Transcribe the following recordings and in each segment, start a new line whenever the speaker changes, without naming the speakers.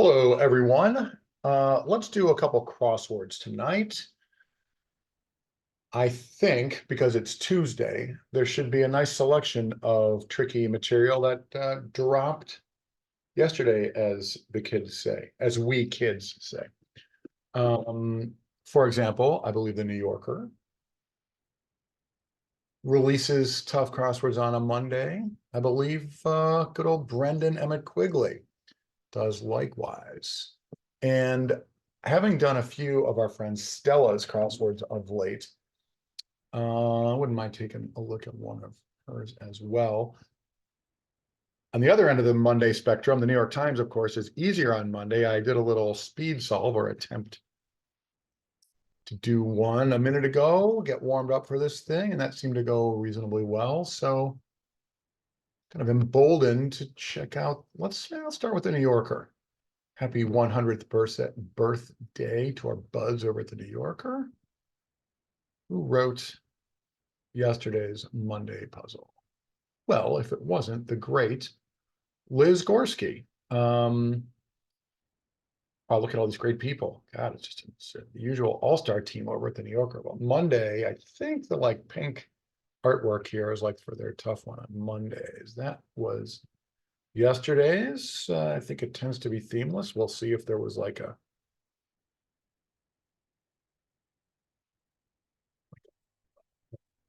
Hello, everyone. Let's do a couple crosswords tonight. I think because it's Tuesday, there should be a nice selection of tricky material that dropped yesterday, as the kids say, as we kids say. For example, I believe the New Yorker releases tough crosswords on a Monday. I believe good old Brendan Emmett Quigley does likewise. And having done a few of our friend Stella's crosswords of late, I wouldn't mind taking a look at one of hers as well. On the other end of the Monday spectrum, the New York Times, of course, is easier on Monday. I did a little speed solve or attempt to do one a minute ago, get warmed up for this thing, and that seemed to go reasonably well. So kind of emboldened to check out, let's start with the New Yorker. Happy 100th birthday to our buds over at the New Yorker, who wrote yesterday's Monday puzzle. Well, if it wasn't the great Liz Gorski. Oh, look at all these great people. God, it's the usual all-star team over at the New Yorker. Well, Monday, I think the pink artwork here is for their tough one on Mondays. That was yesterday's. I think it tends to be themeless. We'll see if there was a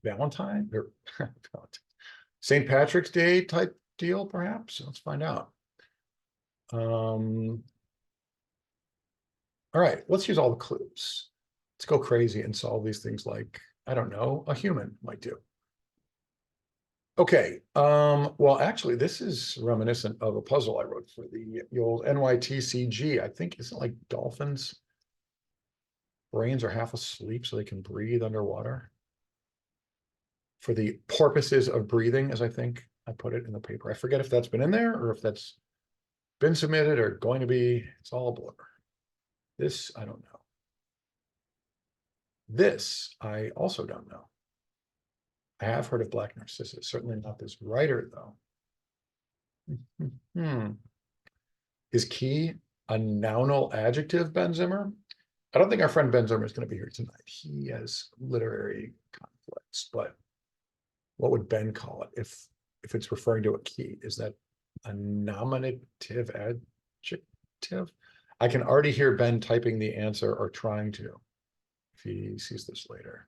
Valentine or St. Patrick's Day type deal, perhaps. Let's find out. All right, let's use all the clues. Let's go crazy and solve these things like, I don't know, a human might do. Okay, well, actually, this is reminiscent of a puzzle I wrote for the old NYTCG. I think, isn't like dolphins' brains are half asleep so they can breathe underwater? For the purposes of breathing, as I think I put it in the paper. I forget if that's been in there or if that's been submitted or going to be. It's all a blur. This, I don't know. This, I also don't know. I have heard of Black Narcissus, certainly not this writer, though. Is key a nounal adjective, Ben Zimmer? I don't think our friend Ben Zimmer is going to be here tonight. He has literary conflicts, but what would Ben call it if it's referring to a key? Is that a nominative adjective? I can already hear Ben typing the answer or trying to, if he sees this later.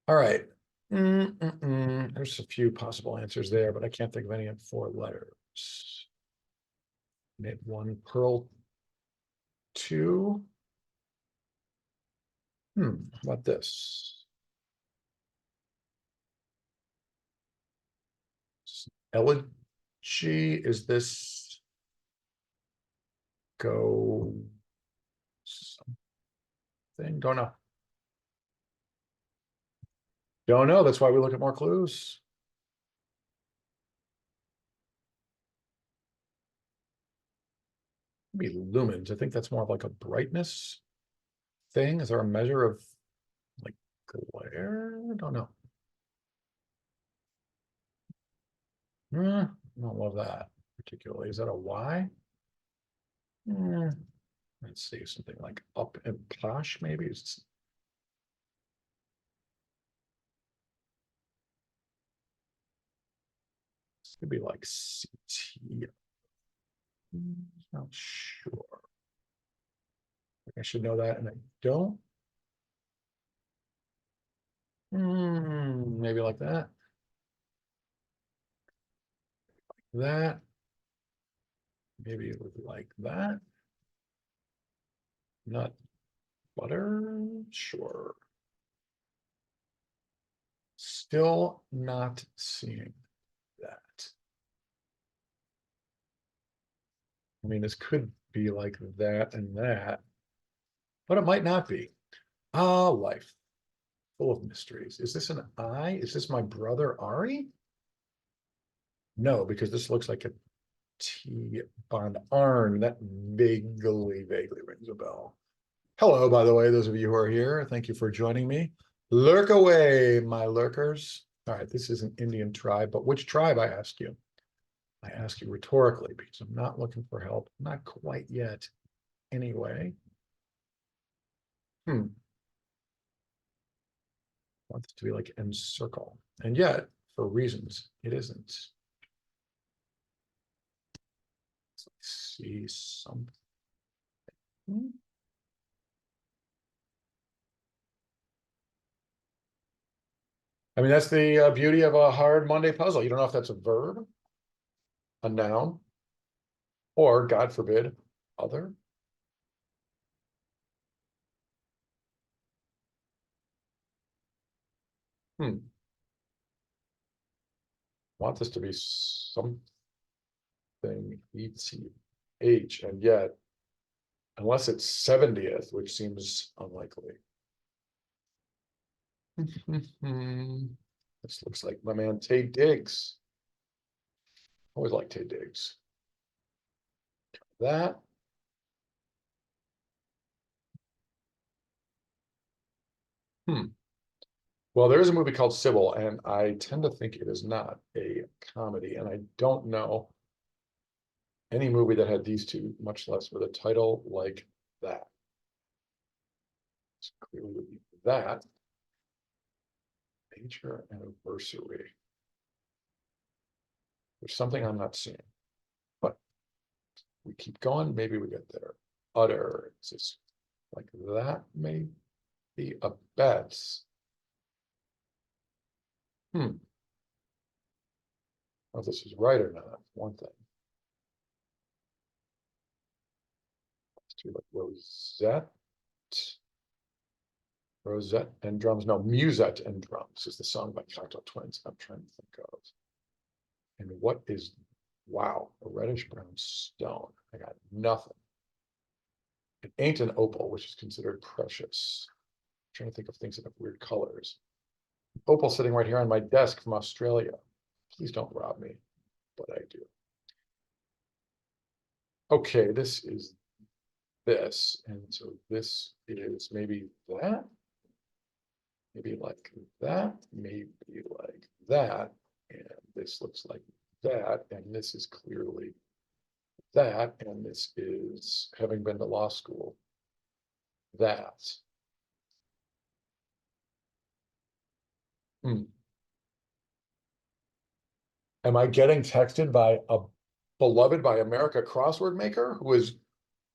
All right. There's a few possible answers there, but I can't think of any in 4 letters. Knit 1, purl 2. How about this? Elegy, is this go something? Don't know. Don't know. That's why we look at more clues. Maybe lumens. I think that's more of like a brightness thing. Is there a measure of glare? I don't know. I don't love that particularly. Is that a Y? Let's see, something like up and posh, maybe. This could be like CT. Not sure. I should know that, and I don't. Maybe like that. That. Maybe like that. Nut butter, sure. Still not seeing that. I mean, this could be like that and that, but it might not be. Ah, life, full of mysteries. Is this an I? Is this my brother Ari? No, because this looks like a T bond Arn. That vaguely rings a bell. Hello, by the way, those of you who are here, thank you for joining me. Lurk away, my lurkers. All right, this is an Indian tribe, but which tribe, I ask you? I ask you rhetorically because I'm not looking for help, not quite yet. Anyway. I want this to be like encircle, and yet, for reasons, it isn't. Let's see something. I mean, that's the beauty of a hard Monday puzzle. You don't know if that's a verb, a noun, or, God forbid, other. Want this to be something ETH, and yet, unless it's 70th, which seems unlikely. This looks like my man Tay Diggs. Always like Tay Diggs. That. Well, there is a movie called Sybil, and I tend to think it is not a comedy, and I don't know any movie that had these two, much less with a title like that. It's clearly that. Major anniversary. There's something I'm not seeing, but we keep going. Maybe we get there. Utter. Is this like that? May be a bet. If this is right or not, one thing. Let's do like Rosette and drums. No, Musette and drums is the song by Cocktail Twins I'm trying to think of. And what is, wow, a reddish brown stone. I got nothing. It ain't an opal, which is considered precious. I'm trying to think of things that have weird colors. Opal sitting right here on my desk from Australia. Please don't rob me, but I do. Okay, this is this, and so this is maybe that, maybe like that, maybe like that, and this looks like that, and this is clearly that, and this is, having been to law school, that. Am I getting texted by a beloved by America crossword maker who has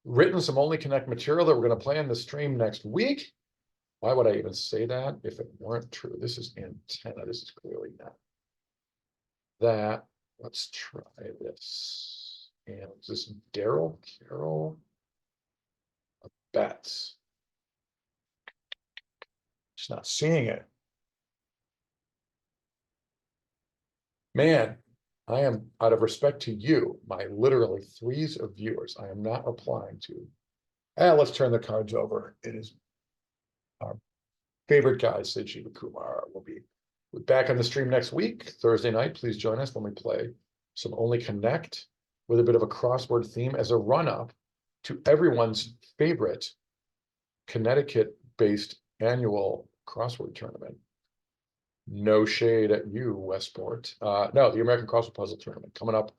written some Only Connect material that we're going to play in the stream next week? Why would I even say that if it weren't true? This is antenna. This is clearly not that. Let's try this. And is this Daryl Carroll? Bets. Just not seeing it. Man, I am, out of respect to you, my literally threes of viewers, I am not replying to. Let's turn the cards over. It is our favorite guy, Sid Shivakumar. We'll be back on the stream next week, Thursday night. Please join us when we play some Only Connect with a bit of a crossword theme as a run-up to everyone's favorite Connecticut-based annual crossword tournament. No shade at you, Westport. No, the American Crossword Puzzle Tournament coming up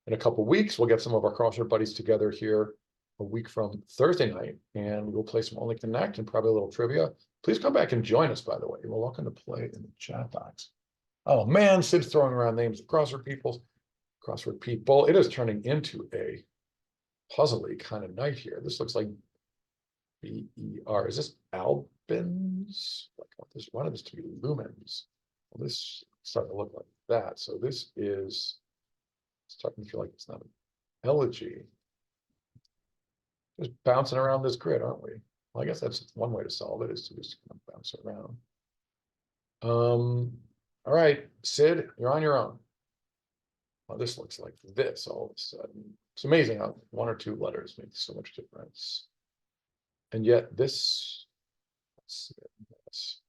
in a couple weeks. We'll get some of our crossword buddies together here a week from Thursday night, and we'll play some Only Connect and probably a little trivia. Please come back and join us, by the way. You're welcome to play in the chat box. Oh man, Sid's throwing around names of crossword people. It is turning into a puzzly kind of night here. This looks like BER. Is this Albins? Like, I wanted this to be lumens. Well, this starting to look like that. So this is starting to feel like it's not an elegy. Just bouncing around this grid, aren't we? Well, I guess that's one way to solve it, is to just kind of bounce around. All right, Sid, you're on your own. Well, this looks like this all of a sudden. It's amazing how one or two letters make so much difference. And yet this, let's see this.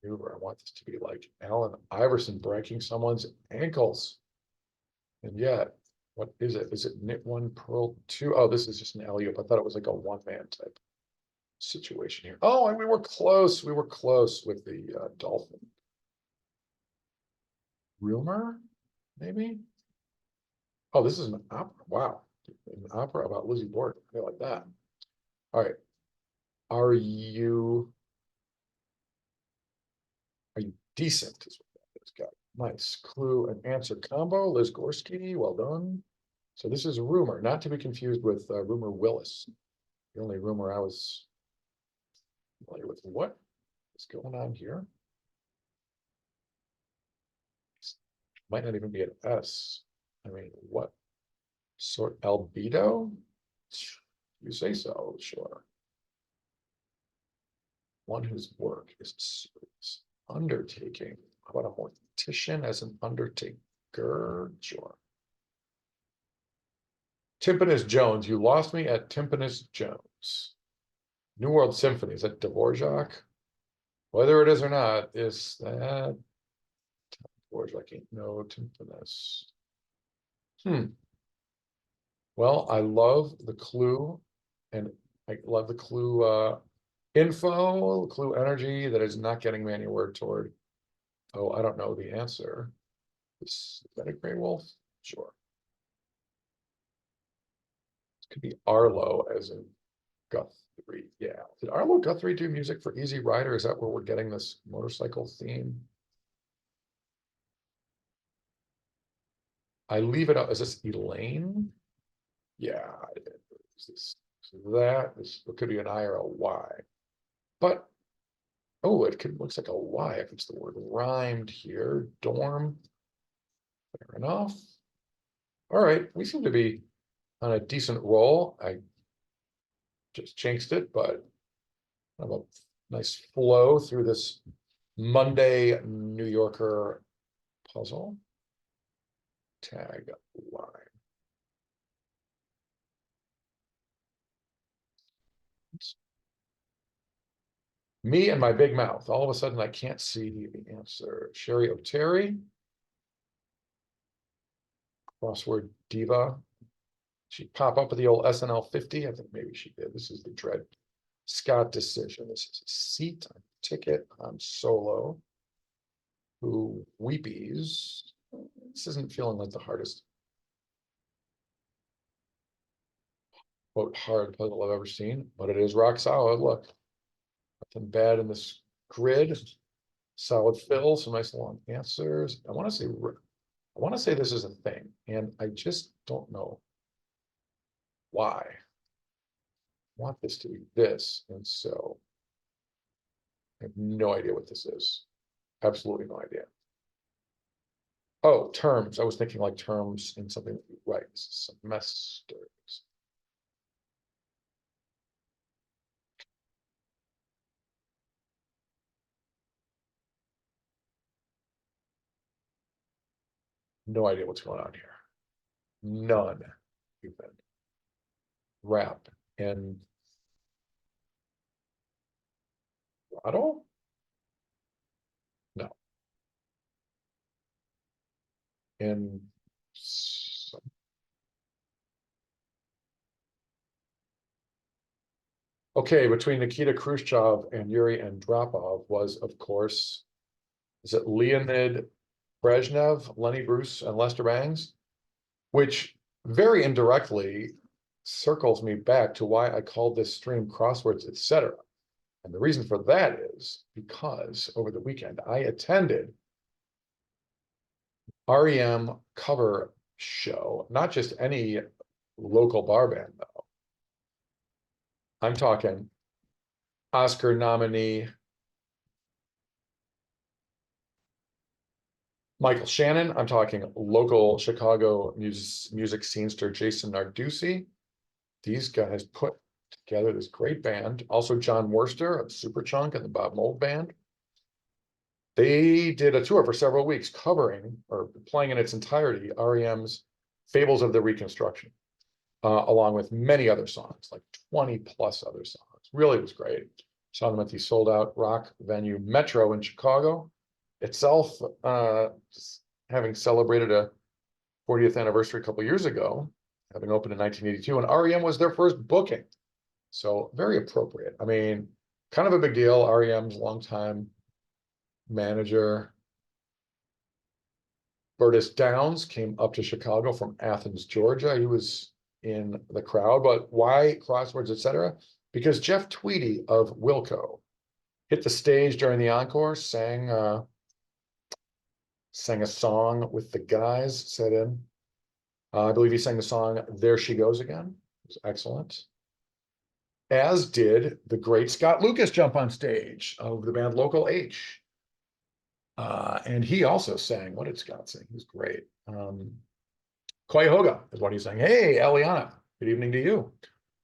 Maneuver. I want this to be like Allen Iverson breaking someone's ankles. And yet, what is it? Is it knit one, purl two? Oh, this is just an alley-oop. I thought it was like a one-man type situation here. Oh, and we were close. We were close with the dolphin. Rumor? maybe? Oh, this is an opera. Wow. An opera about Lizzie Borden. I like that. All right. Are you decent? Is what that is. Got it. Nice. Clue and answer combo. Liz Gorski, well done. So this is Rumor, not to be confused with Rumor Willis. The only rumor I was familiar with. What is going on here? Might not even be an S. I mean, what sort? Albedo? You say so, sure. One whose work is serious. Undertaking. How about a mortician as an undertaker? Sure. Timpanus Jones. You lost me at Timpanus Jones. New World Symphony. Is that Dvorak? Whether it is or not, is that Dvorak? Ain't no Timpanus. Well, I love the clue, and I love the clue info, clue energy that is not getting me anywhere toward. Oh, I don't know the answer. Is that a gray wolf? Sure. It could be Arlo as in Guthrie. Yeah. Did Arlo Guthrie do music for Easy Rider? Is that where we're getting this motorcycle theme? I leave it up. Is this Elaine? Yeah, is this so that is it could be an I or a Y. But oh, it could looks like a Y if it's the word rhymed here. Dorm. Fair enough. All right, we seem to be on a decent roll. I just jinxed it, but I have a nice flow through this Monday New Yorker puzzle. Tag line. Me and my big mouth. All of a sudden, I can't see the answer. Sherry O'Terry. Crossword diva. She pop up with the old SNL 50. I think maybe she did. This is the Dred Scott decision. This is a seat on ticket on Solo. Who weepies. This isn't feeling like the hardest quote hard puzzle I've ever seen, but it is rock solid. Look, nothing bad in this grid. Solid fill, some nice long answers. I want to say this is a thing, and I just don't know why. I want this to be this, and so I have no idea what this is. Absolutely no idea. Oh, terms. I was thinking like terms in something that you write. Semesters. No idea what's going on here. None. Even. Rap and Throttle? No. And okay, between Nikita Khrushchev and Yuri Andropov was, of course, is it Leonid Brezhnev, Lenny Bruce, and Lester Bangs, which very indirectly circles me back to why I called this stream Crosswords, etc. And the reason for that is because over the weekend I attended REM cover show, not just any local bar band, though. I'm talking Oscar nominee Michael Shannon. I'm talking local Chicago music scenester Jason Narducci. These guys put together this great band. Also John Worster of Superchunk and the Bob Mould Band. They did a tour for several weeks covering or playing in its entirety REM's Fables of the Reconstruction, along with many other songs, like 20 plus other songs. Really was great. Saw them at the sold out rock venue Metro in Chicago itself, having celebrated a 40th anniversary a couple years ago, having opened in 1982, and REM was their first booking. So very appropriate. I mean, kind of a big deal. REM's longtime manager Burtis Downs came up to Chicago from Athens, Georgia. He was in the crowd, but why Crosswords, etc.? Because Jeff Tweedy of Wilco hit the stage during the encore, sang a song with the guys, set in. I believe he sang the song There She Goes Again. It was excellent. As did the great Scott Lucas jump on stage of the band Local H. And he also sang, what did Scott sing? He was great. Cuyahoga is what he's saying. Hey, Eliana, good evening to you.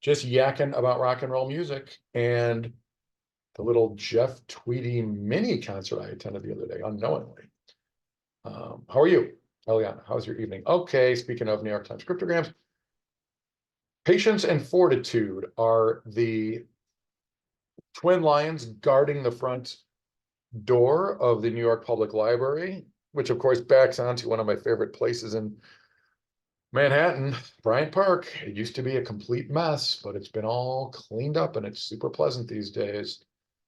Just yakking about rock and roll music and the little Jeff Tweedy mini concert I attended the other day, unknowingly. How are you, Eliana? How's your evening? Okay, speaking of New York Times cryptograms, patience and fortitude are the twin lions guarding the front door of the New York Public Library, which of course backs onto one of my favorite places in Manhattan, Bryant Park. It used to be a complete mess, but it's been all cleaned up and it's super pleasant these days.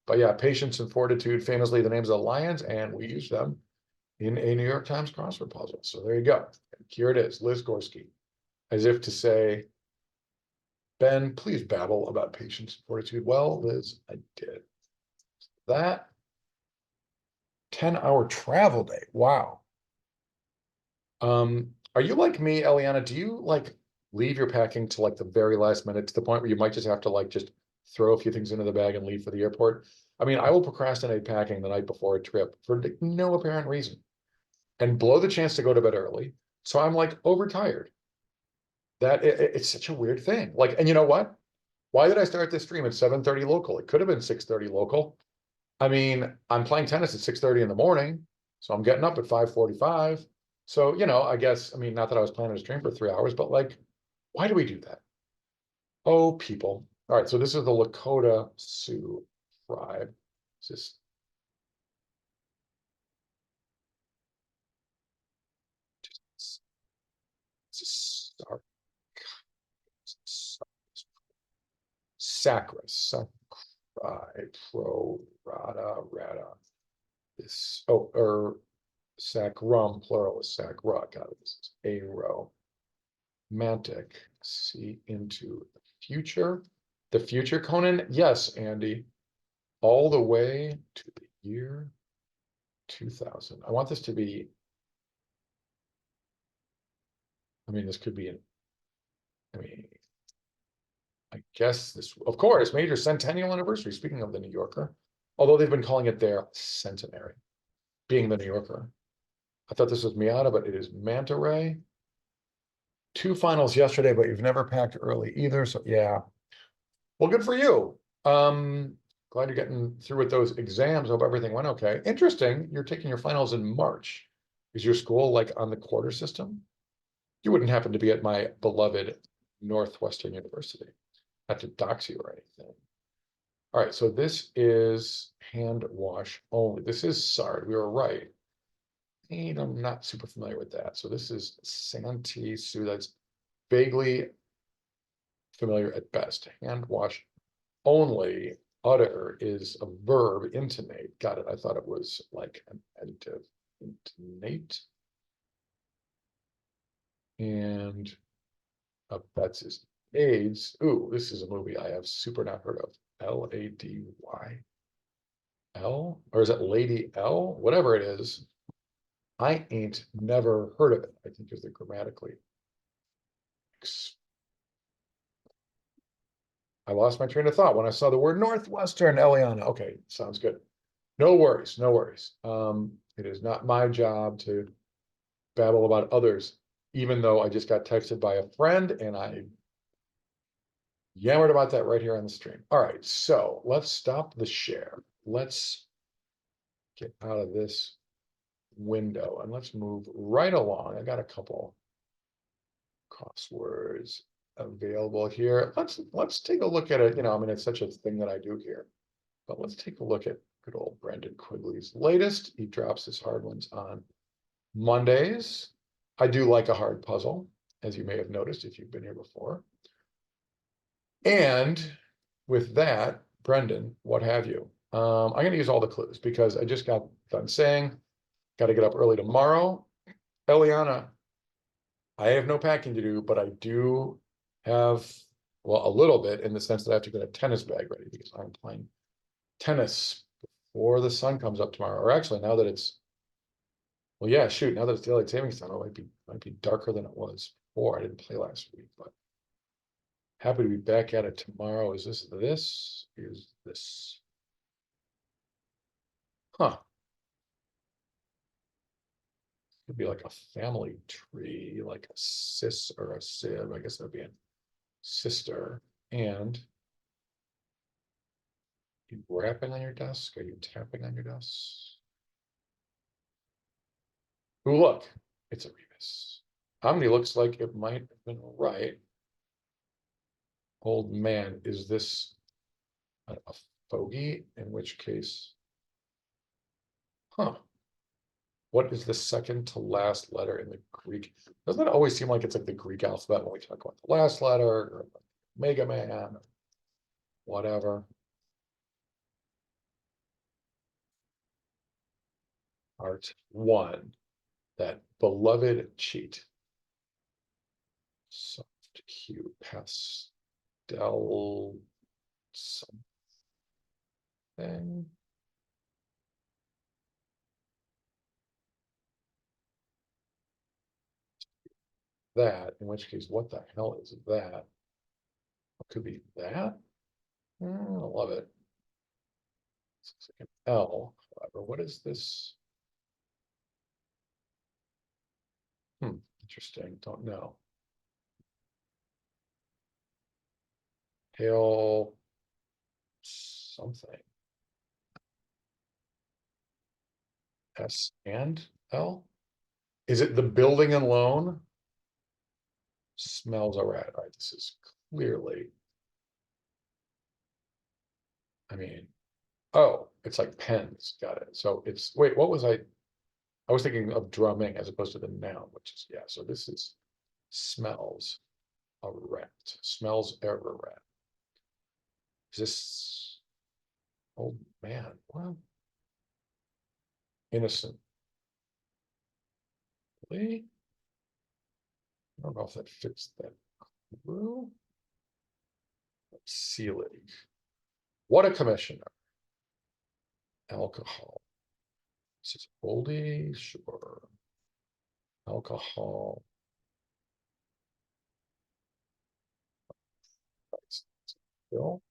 But yeah, patience and fortitude, famously the names of the lions, and we use them in a New York Times crossword puzzle. So there you go. Here it is, Liz Gorski, as if to say, Ben, please babble about patience and fortitude. Well, Liz, I did. That 10-hour travel day. Wow. Are you like me, Eliana? Do you like leave your packing to like the very last minute to the point where you might just have to like just throw a few things into the bag and leave for the airport? I mean, I will procrastinate packing the night before a trip for no apparent reason and blow the chance to go to bed early. So I'm like overtired. It's such a weird thing. Like, and you know what? Why did I start this stream at 7:30 local? It could have been 6:30 local. I mean, I'm playing tennis at 6:30 in the morning, so I'm getting up at 5:45. So, you know, I guess, I mean, not that I was planning to stream for 3 hours, but like, why do we do that? Oh, people. All right, so this is the Lakota Sioux tribe. This is Sacris, pro rata. This sacrum plural is sacra. God, this is a row. Mantic. See into the future. The future, Conan? Yes, Andy. All the way to the year 2000. I want this to be, I mean, this could be I mean, I guess this, of course, major centennial anniversary. Speaking of the New Yorker, although they've been calling it their centenary, being the New Yorker. I thought this was Miata, but it is Manta Ray. 2 finals yesterday, but you've never packed early either. So yeah. Well, good for you. Glad you're getting through with those exams. Hope everything went okay. Interesting. You're taking your finals in March. Is your school like on the quarter system? You wouldn't happen to be at my beloved Northwestern University. Not to dox you or anything. All right, so this is hand wash only. This is SARD. We were right. And I'm not super familiar with that. So this is Santee Sioux. That's vaguely familiar at best. Hand wash only. Utter is a verb, intonate. Got it. I thought it was like an adjective. Intonate. And that's his AIDS. Ooh, this is a movie I have super not heard of. Lady L? Or is it Lady L? Whatever it is. I ain't never heard of it, I think is the grammatically. I lost my train of thought when I saw the word Northwestern, Eliana. Okay, sounds good. No worries, no worries. It is not my job to babble about others, even though I just got texted by a friend and I yammered about that right here on the stream. All right, so let's stop the share. Let's get out of this window and let's move right along. I got a couple crosswords available here. Let's take a look at it. You know, I mean, it's such a thing that I do here, but let's take a look at good old Brendan Quigley's latest. He drops his hard ones on Mondays. I do like a hard puzzle, as you may have noticed if you've been here before. And with that, Brendan, what have you? I'm going to use all the clues because I just got done saying, got to get up early tomorrow. Eliana, I have no packing to do, but I do have, well, a little bit in the sense that I have to get a tennis bag ready because I'm playing tennis before the sun comes up tomorrow. Or actually, now that it's, well, yeah, shoot, now that it's daylight savings time, it might be darker than it was before. I didn't play last week, but happy to be back at it tomorrow. Is this this? Is this? Huh. Could be like a family tree, like a sis or a sib. I guess that'd be a sister. And you rapping on your desk? Are you tapping on your desk? Ooh, look, it's a Rebus. Omni looks like it might have been right. Old man, is this a fogey? In which case, huh? What is the second to last letter in the Greek? Doesn't it always seem like it's like the Greek alphabet when we talk about the last letter or Mega Man or whatever? Art one, that beloved cheat. Soft hue pastel something. That, in which case, what the hell is that? It could be that. I love it. It's like an L. However, what is this? Interesting. Don't know. Hail something. S and L? Is it the building and loan? Smells all right. All right, this is clearly, I mean, oh, it's like pens. Got it. So it's, wait, what was I was thinking of drumming as opposed to the noun, which is, yeah, so this is smells a rat. Smells a rat. Is this old man? Well, innocent. Really? I don't know if that fits that clue. Let's seal it. What a commissioner. Alcohol. This is oldie, sure. Alcohol. Still.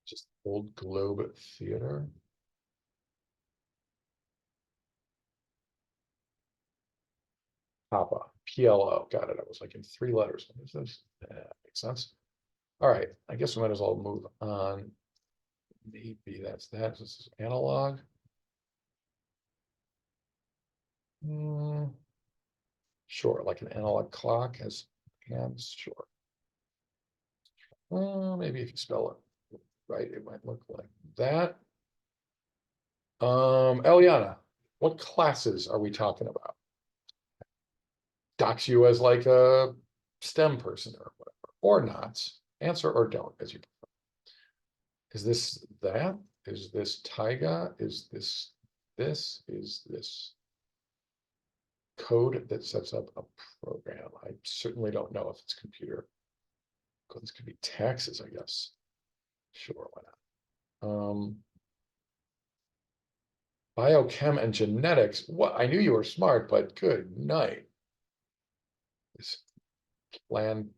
Just old Globe Theater. Papa. PLO. Got it. I was like in three letters. What is this? Makes sense. All right. I guess we might as well move on. Maybe that's that. This is analog. Sure, like an analog clock has hands, sure. Maybe if you spell it right, it might look like that. Eliana, what classes are we talking about? Docs you as like a STEM person or whatever, or not. Answer or don't, as you prefer. Is this that? Is this Taiga? Is this this? Is this code that sets up a program? I certainly don't know if it's computer. This could be taxes, I guess. Sure, why not? Biochem and genetics. What? I knew you were smart, but good night. This plan.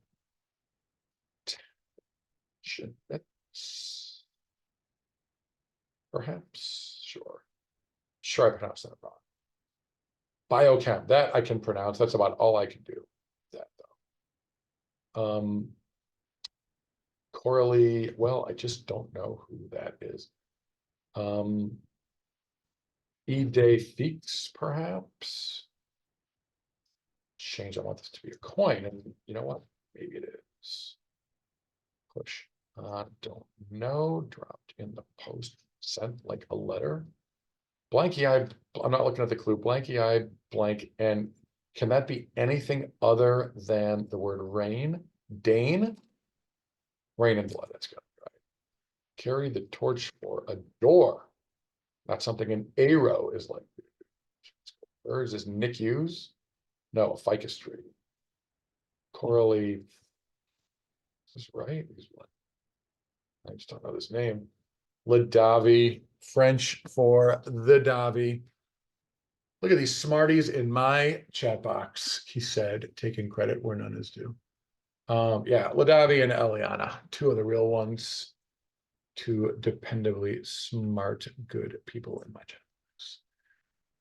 Genetics. Perhaps. Sure. Sure, I pronounced that wrong. Biochem. That I can pronounce. That's about all I can do. That though. Coralie. Well, I just don't know who that is. E-Day Feeks, perhaps. Change. I want this to be a coin, and you know what? Maybe it is. Push. Don't know. Dropped in the post. Sent like a letter. Blanky eye. I'm not looking at the clue. Blanky eye. Blank. And can that be anything other than the word rain? Dane. Rain and blood. That's good. Right. Carry the torch for a door. Not something an arrow is like. Or is this Nick Hughes? No, ficus tree. Coralie. Is this right? I just don't know this name. Ladavi, French for the Davi. Look at these smarties in my chat box, he said, taking credit where none is due. Yeah, Ladavi and Eliana, two of the real ones, two dependably smart, good people in my chat box.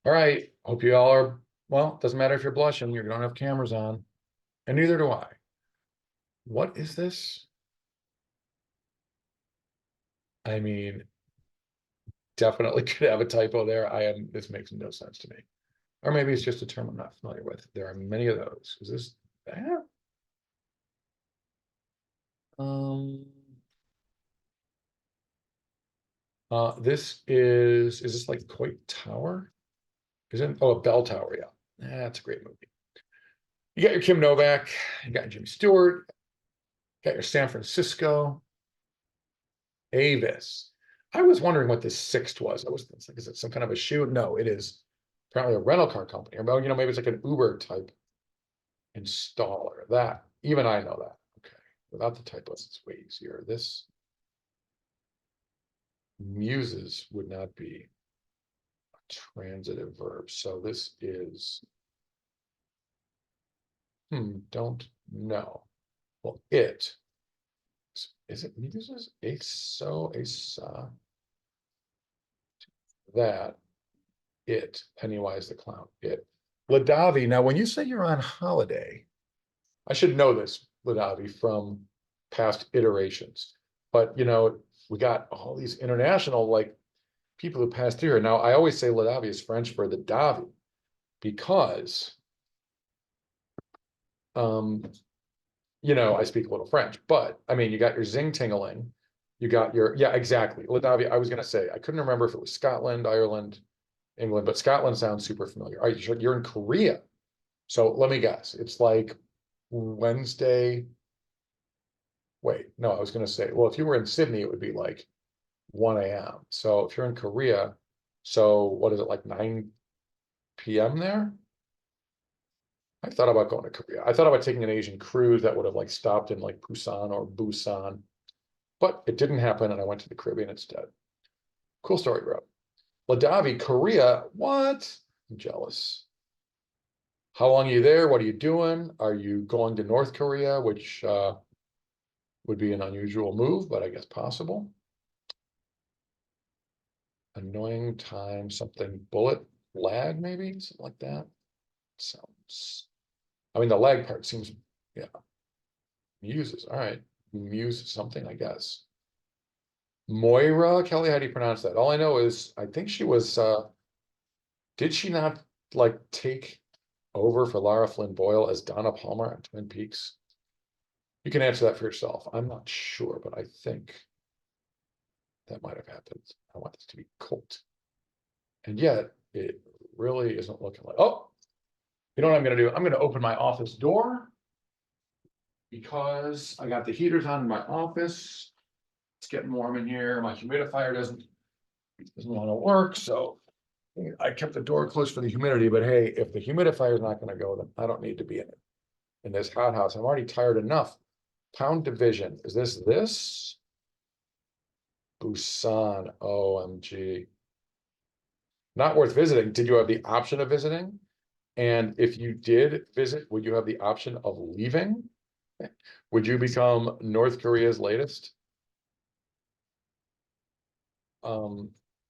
All right, hope you all are, well, doesn't matter if you're blushing, you don't have cameras on, and neither do I. What is this? I mean, definitely could have a typo there. This makes no sense to me. Or maybe it's just a term I'm not familiar with. There are many of those. Is this that? Um, this is this like Coit Tower? Isn't, oh, a bell tower, yeah. That's a great movie. You got your Kim Novak, you got your Jimmy Stewart, you got your San Francisco, Avis. I was wondering what this Sixt was. I was like, is it some kind of a shoe? No, it is apparently a rental car company. Or, maybe it's like an Uber type installer. That, even I know that. Okay. Without the typos, it's way easier. This muses would not be a transitive verb. So this is, don't know. Well, it is it muses? A that it, Pennywise the clown, it. Ladavi, now when you say you're on holiday, I should know this, Ladavi, from past iterations. But we got all these international like people who passed through here. Now I always say Ladavi is French for the Davi because I speak a little French, but I mean you got your zing tingling, you got your, yeah, exactly. Ladavi, I was gonna say, I couldn't remember if it was Scotland, Ireland, England, but Scotland sounds super familiar. All right, you're in Korea. So let me guess. It's like Wednesday. Wait, no, I was going to say, well, if you were in Sydney, it would be like 1 a.m. So if you're in Korea, so what is it, like 9 p.m. there? I thought about going to Korea. I thought about taking an Asian cruise that would have like stopped in like Busan or Busan, but it didn't happen, and I went to the Caribbean instead. Cool story, bro. Ladavi, Korea, what? I'm jealous. How long are you there? What are you doing? Are you going to North Korea, which would be an unusual move, but I guess possible. Annoying time, something bullet lag, maybe something like that. Sounds, I mean, the lag part seems, yeah. Muses, all right. Muse something, I guess. Moira, Kelly, how do you pronounce that? All I know is I think she was, did she not like take over for Lara Flynn Boyle as Donna Palmer on Twin Peaks? You can answer that for yourself. I'm not sure, but I think that might have happened. I want this to be Colt. And yet it really isn't looking like, oh, you know what I'm going to do? I'm going to open my office door because I got the heaters on in my office. It's getting warm in here. My humidifier doesn't want to work. So I kept the door closed for the humidity, but hey, if the humidifier is not going to go, then I don't need to be in it. In this hot house, I'm already tired enough. Pound division. Is this? Busan. OMG. Not worth visiting. Did you have the option of visiting? And if you did visit, would you have the option of leaving? Would you become North Korea's latest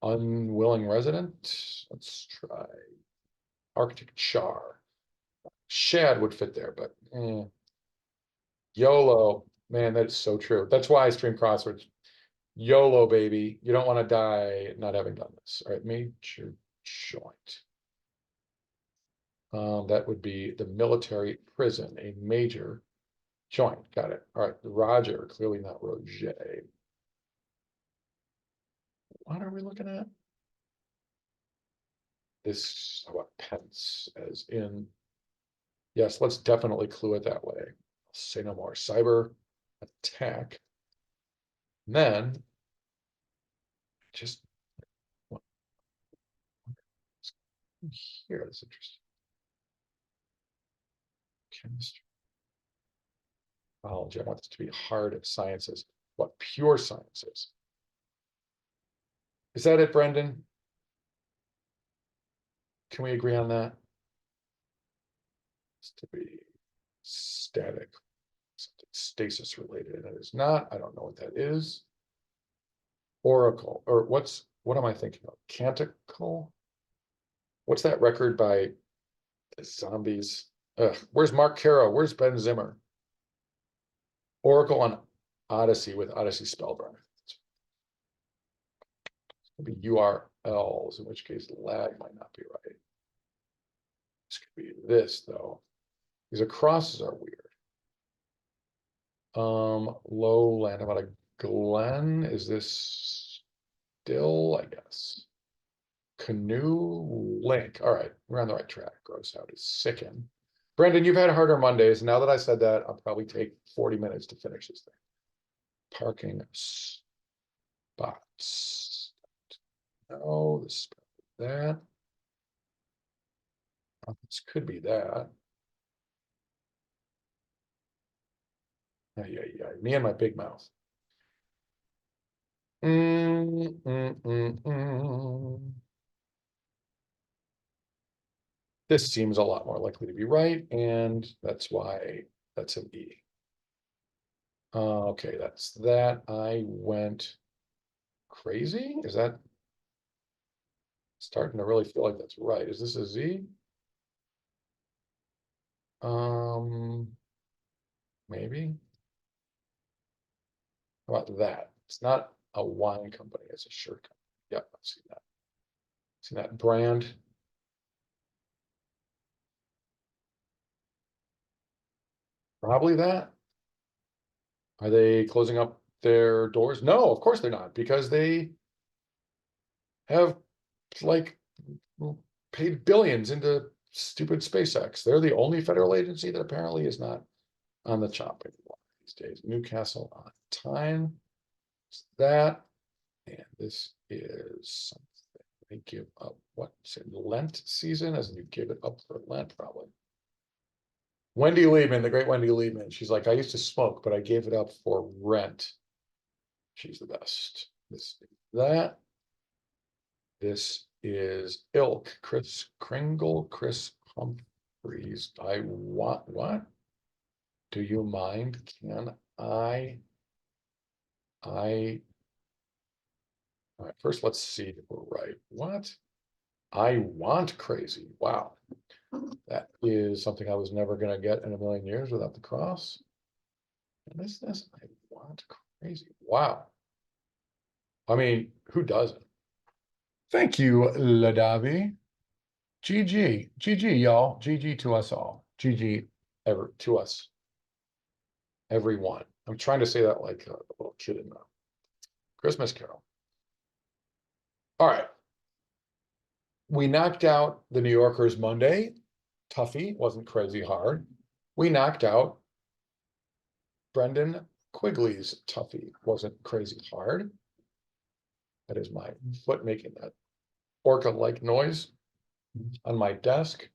unwilling resident? Let's try architect Char. Shad would fit there, but YOLO, man, that is so true. That's why I stream Crosswords. YOLO, baby. You don't want to die not having done this. All right, major joint. That would be the military prison, a major joint. Got it. All right, Roger, clearly not Roger. What are we looking at? This, what, pence, as in, yes, let's definitely clue it that way. I'll say no more. Cyber attack. And then just Here, that's interesting. Chemistry. Biology. I want this to be hard sciences. What pure sciences? Is that it, Brendan? Can we agree on that? It's to be static, something stasis related. That is not. I don't know what that is. Oracle, or what am I thinking of? Canticle? What's that record by the Zombies? Where's Mark Caro? Where's Ben Zimmer? Oracle on Odyssey with Odyssey Spellburn. It'll be URLs, in which case lag might not be right. This could be this though. These crosses are weird. Lowland. About a Glen. Is this still, I guess? Canoe Link. All right, we're on the right track. Gross out is sickin'. Brendan, you've had harder Mondays. Now that I said that, I'll probably take 40 minutes to finish this thing. Parking spots. No, this that. Oh, this could be that. Yeah. Me and my big mouth. This seems a lot more likely to be right, and that's why that's an E. Okay, that's that. I went crazy. Is that starting to really feel like that's right? Is this a Z? Maybe. How about that? It's not a wine company, it's a shirt company. Yep, I've seen that. Seen that brand. Probably that. Are they closing up their doors? No, of course they're not, because they have like paid billions into stupid SpaceX. They're the only federal agency that apparently is not on the chopping block these days. Newcastle on Tyne. It's that. And this is something they give up. What is it? Lent season? As in you give it up for Lent, probably. Wendy Liebman, the great Wendy Liebman. She's like, I used to smoke, but I gave it up for rent. She's the best. This is that. This is Ilk. Chris Kringle, Chris Humphreys. I want what? Do you mind? Can I? All right, first let's see if we're right. What? I want crazy. Wow. That is something I was never going to get in a million years without the cross. And this, I want crazy. Wow. I mean, who doesn't? Thank you, Ladavi. GG, y'all. GG to us all. GG ever to us. Everyone. I'm trying to say that like a little kid in a Christmas Carol. All right. We knocked out the New Yorkers Monday. Toughie, wasn't crazy hard. We knocked out Brendan Quigley's Toughie, wasn't crazy hard. That is my foot making that orca-like noise on my desk.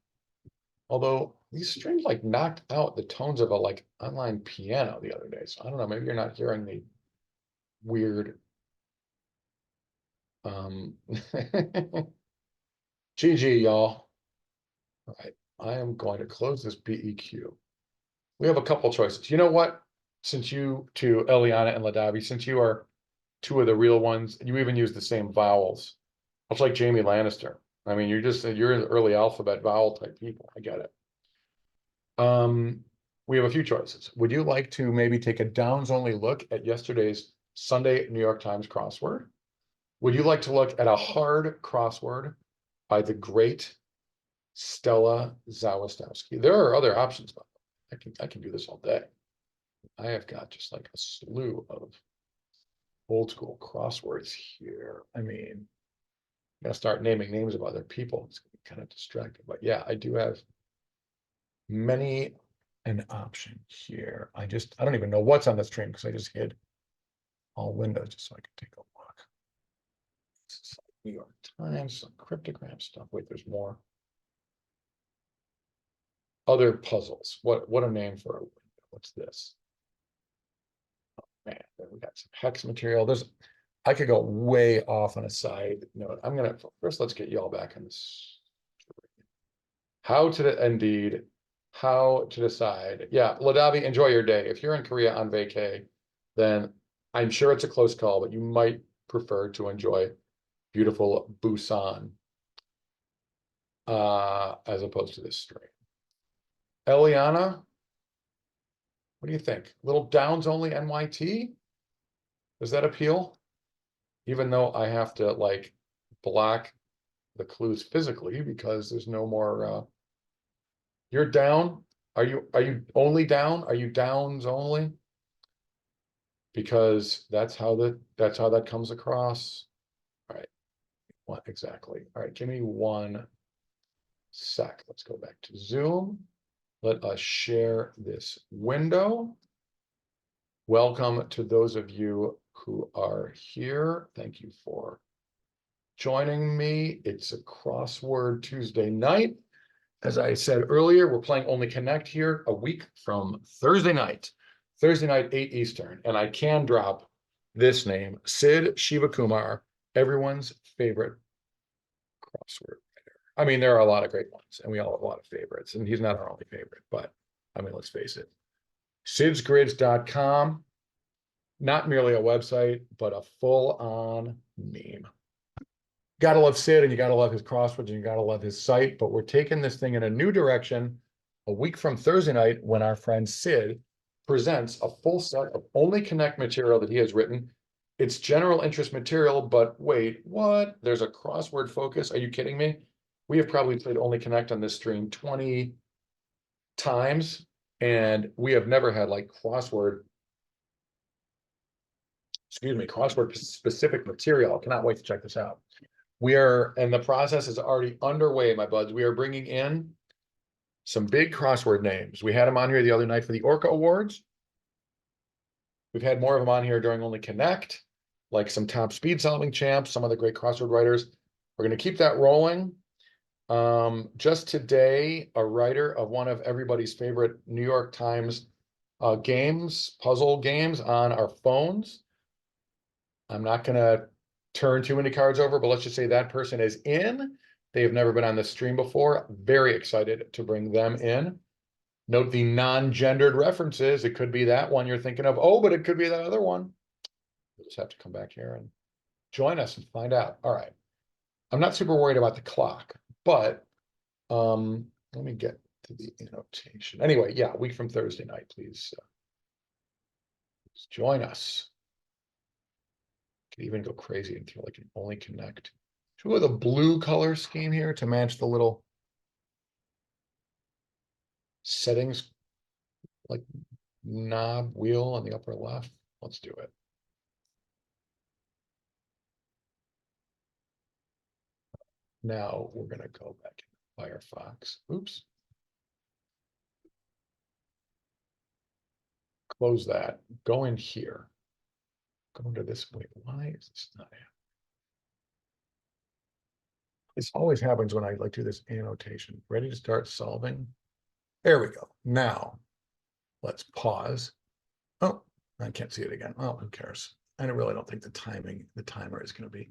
Although these strings like knocked out the tones of a like online piano the other day. So I don't know, maybe you're not hearing the weird GG, y'all. All right, I am going to close this BEQ. We have a couple choices. You know what? Since you to Eliana and Ladavi, since you are two of the real ones, you even use the same vowels. Much like Jamie Lannister. I mean, you're in the early alphabet vowel type people. I get it. We have a few choices. Would you like to maybe take a downs only look at yesterday's Sunday New York Times crossword? Would you like to look at a hard crossword by the great Stella Zawistowski? There are other options, but I can do this all day. I have got just like a slew of old school crosswords here. I mean, I'm gonna start naming names of other people. It's gonna be kind of distracting, but yeah, I do have many an option here. I don't even know what's on the stream because I just hid all windows just so I could take a look. New York Times, some cryptogram stuff. Wait, there's more. other puzzles. What a name for a window. What's this? Man, we got some hex material. I could go way off on a side note. First, let's get you all back on this. How to decide. Yeah, Ladavi, enjoy your day. If you're in Korea on vacay, then I'm sure it's a close call, but you might prefer to enjoy beautiful Busan as opposed to this stream. Eliana, what do you think? Little Downs only NYT? Does that appeal? Even though I have to like block the clues physically because there's no more you're down. Are you only down? Are you downs only? Because that's how that comes across. All right. What exactly? All right, give me 1 sec. Let's go back to Zoom. Let us share this window. Welcome to those of you who are here. Thank you for joining me. It's a Crossword Tuesday night. As I said earlier, we're playing Only Connect here a week from Thursday night, 8 Eastern. And I can drop this name, Sid Shivakumar, everyone's favorite crossword writer. I mean, there are a lot of great ones, and we all have a lot of favorites, and he's not our only favorite, but I mean, let's face it. SidsGrids.com, not merely a website, but a full-on meme. Gotta love Sid, and you gotta love his crosswords, and you gotta love his site, but we're taking this thing in a new direction a week from Thursday night when our friend Sid presents a full set of Only Connect material that he has written. It's general interest material, but wait, what? There's a crossword focus. Are you kidding me? We have probably played Only Connect on this stream 20 times, and we have never had like crossword specific material. I cannot wait to check this out. And the process is already underway, my buds. We are bringing in some big crossword names. We had them on here the other night for the Orca Awards. We've had more of them on here during Only Connect, like some top speed solving champs, some other great crossword writers. We're going to keep that rolling. Just today, a writer of one of everybody's favorite New York Times puzzle games on our phones. I'm not going to turn too many cards over, but let's just say that person is in. They have never been on this stream before. Very excited to bring them in. Note the non-gendered references. It could be that one you're thinking of. Oh, but it could be that other one. You'll just have to come back here and join us and find out. All right. I'm not super worried about the clock, but let me get to the annotation. Anyway, yeah, week from Thursday night, please join us. Could even go crazy and throw like an Only Connect. Should we go with a blue color scheme here to match the little settings, like knob wheel on the upper left? Let's do it. Now we're going to go back in Firefox. Oops. Close that. Go in here. Go into this. Wait, why is this not happening? This always happens when I like do this annotation. Ready to start solving? There we go. Now, let's pause. Oh, I can't see it again. Oh, who cares? I really don't think the timer is going to be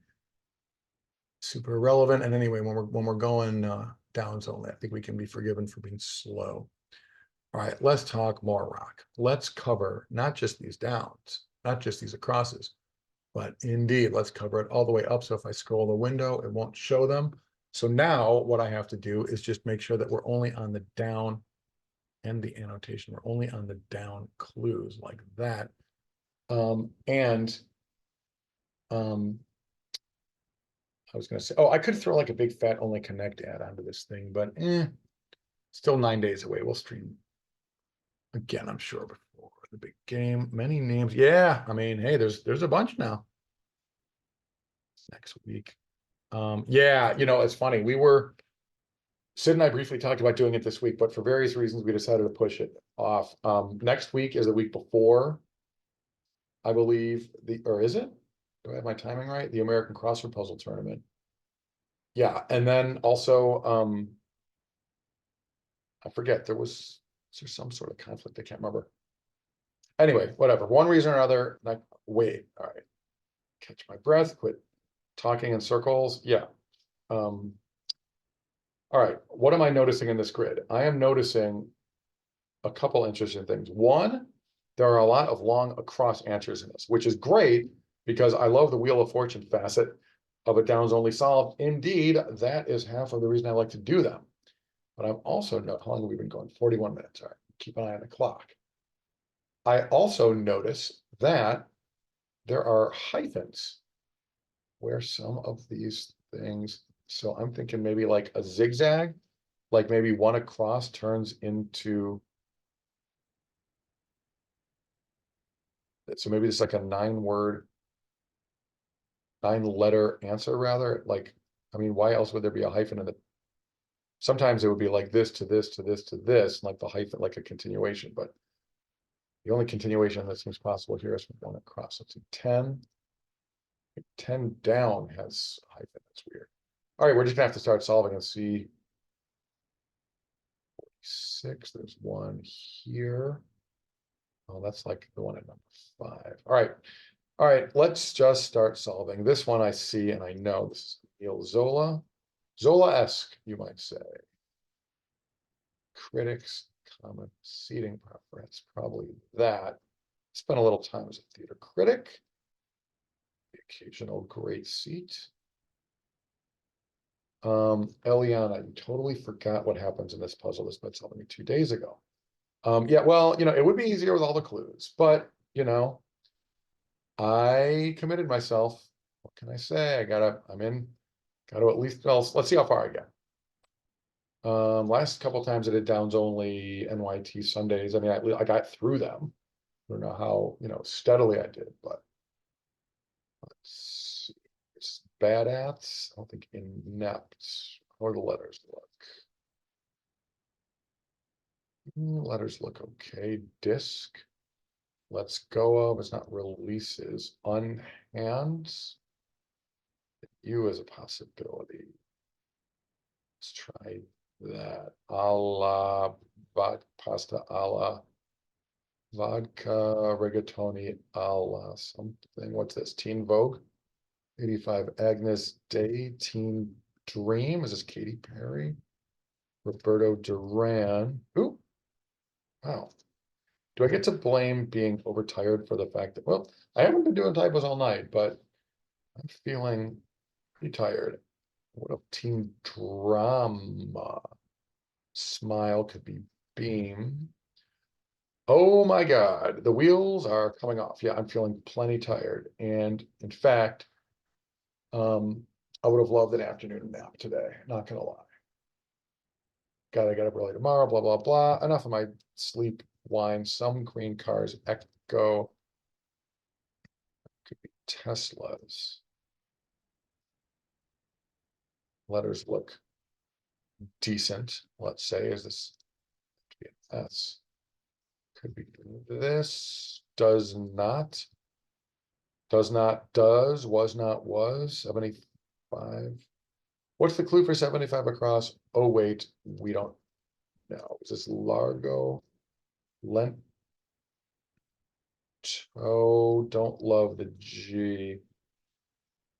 super relevant. And anyway, when we're going downs only, I think we can be forgiven for being slow. All right, let's talk more rock. Let's cover not just these downs, not just these acrosses, but indeed, let's cover it all the way up. So if I scroll the window, it won't show them. So now what I have to do is just make sure that we're only on the down and the annotation. We're only on the down clues like that. I was going to say, oh, I could throw like a big fat Only Connect ad onto this thing, but still 9 days away. We'll stream again, I'm sure, before the big game. Many names. Yeah, I mean, hey, there's a bunch now. Next week. Yeah, it's funny. Sid and I briefly talked about doing it this week, but for various reasons, we decided to push it off. Next week is the week before, I believe, or is it? Do I have my timing right? The American Crossword Puzzle Tournament. Yeah, and then also I forget, is there some sort of conflict? I can't remember. Anyway, whatever, one reason or another, like, wait, all right. Catch my breath, quit talking in circles, yeah. All right, what am I noticing in this grid? I am noticing a couple interesting things. One, there are a lot of long across answers in this, which is great because I love the Wheel of Fortune facet of a downs only solved. Indeed, that is half of the reason I like to do them. But I'm also, how long have we been going? 41 minutes. All right, keep an eye on the clock. I also notice that there are hyphens where some of these things, so I'm thinking maybe like a zigzag, like maybe one across turns into, so maybe it's like a 9-letter answer rather, like, I mean, why else would there be a hyphen in the, sometimes it would be like this to this to this to this, like the hyphen, like a continuation, but the only continuation that seems possible here is from one across. Let's see, 10 down has hyphen, that's weird. All right, we're just gonna have to start solving and see. 46, there's one here. Oh, that's like the one at number 5. All right, let's just start solving. This one I see and I know this is Emile Zola. Zola-esque, you might say. Critics, common seating preference, probably that. Spent a little time as a theater critic. The occasional great seat. Eliana, you totally forgot what happens in this puzzle. This been solving me 2 days ago. Yeah, well, it would be easier with all the clues, but I committed myself. What can I say? Gotta at least, well, let's see how far I get. Last couple times I did downs only NYT Sundays. I mean, I got through them. I don't know how, steadily I did, but let's see. It's bad at, I don't think inept. How do the letters look? Letters look okay. Disc. Let's go of, it's not releases. Unhands. U is a possibility. Let's try that. Alla pasta alla vodka rigatoni alla something. What's this? Teen Vogue. 85 Agnes Day. Teen Dream. Is this Katy Perry? Roberto Duran. Ooh. Wow. Do I get to blame being overtired for the fact that, well, I haven't been doing typos all night, but I'm feeling pretty tired. What a teen drama. Smile could be beam. Oh my God, the wheels are coming off. Yeah, I'm feeling plenty tired. And in fact, I would have loved an afternoon nap today, not gonna lie. Gotta get up early tomorrow, blah, blah, blah. Enough of my sleep whine. Some green cars, Echo. Could be Teslas. Letters look decent, let's say. Is this S? Could be this. Does not. Does not, does, was not, was. 75. What's the clue for 75 across? Oh, wait, we don't know. Is this Largo? Lent? Oh, don't love the G.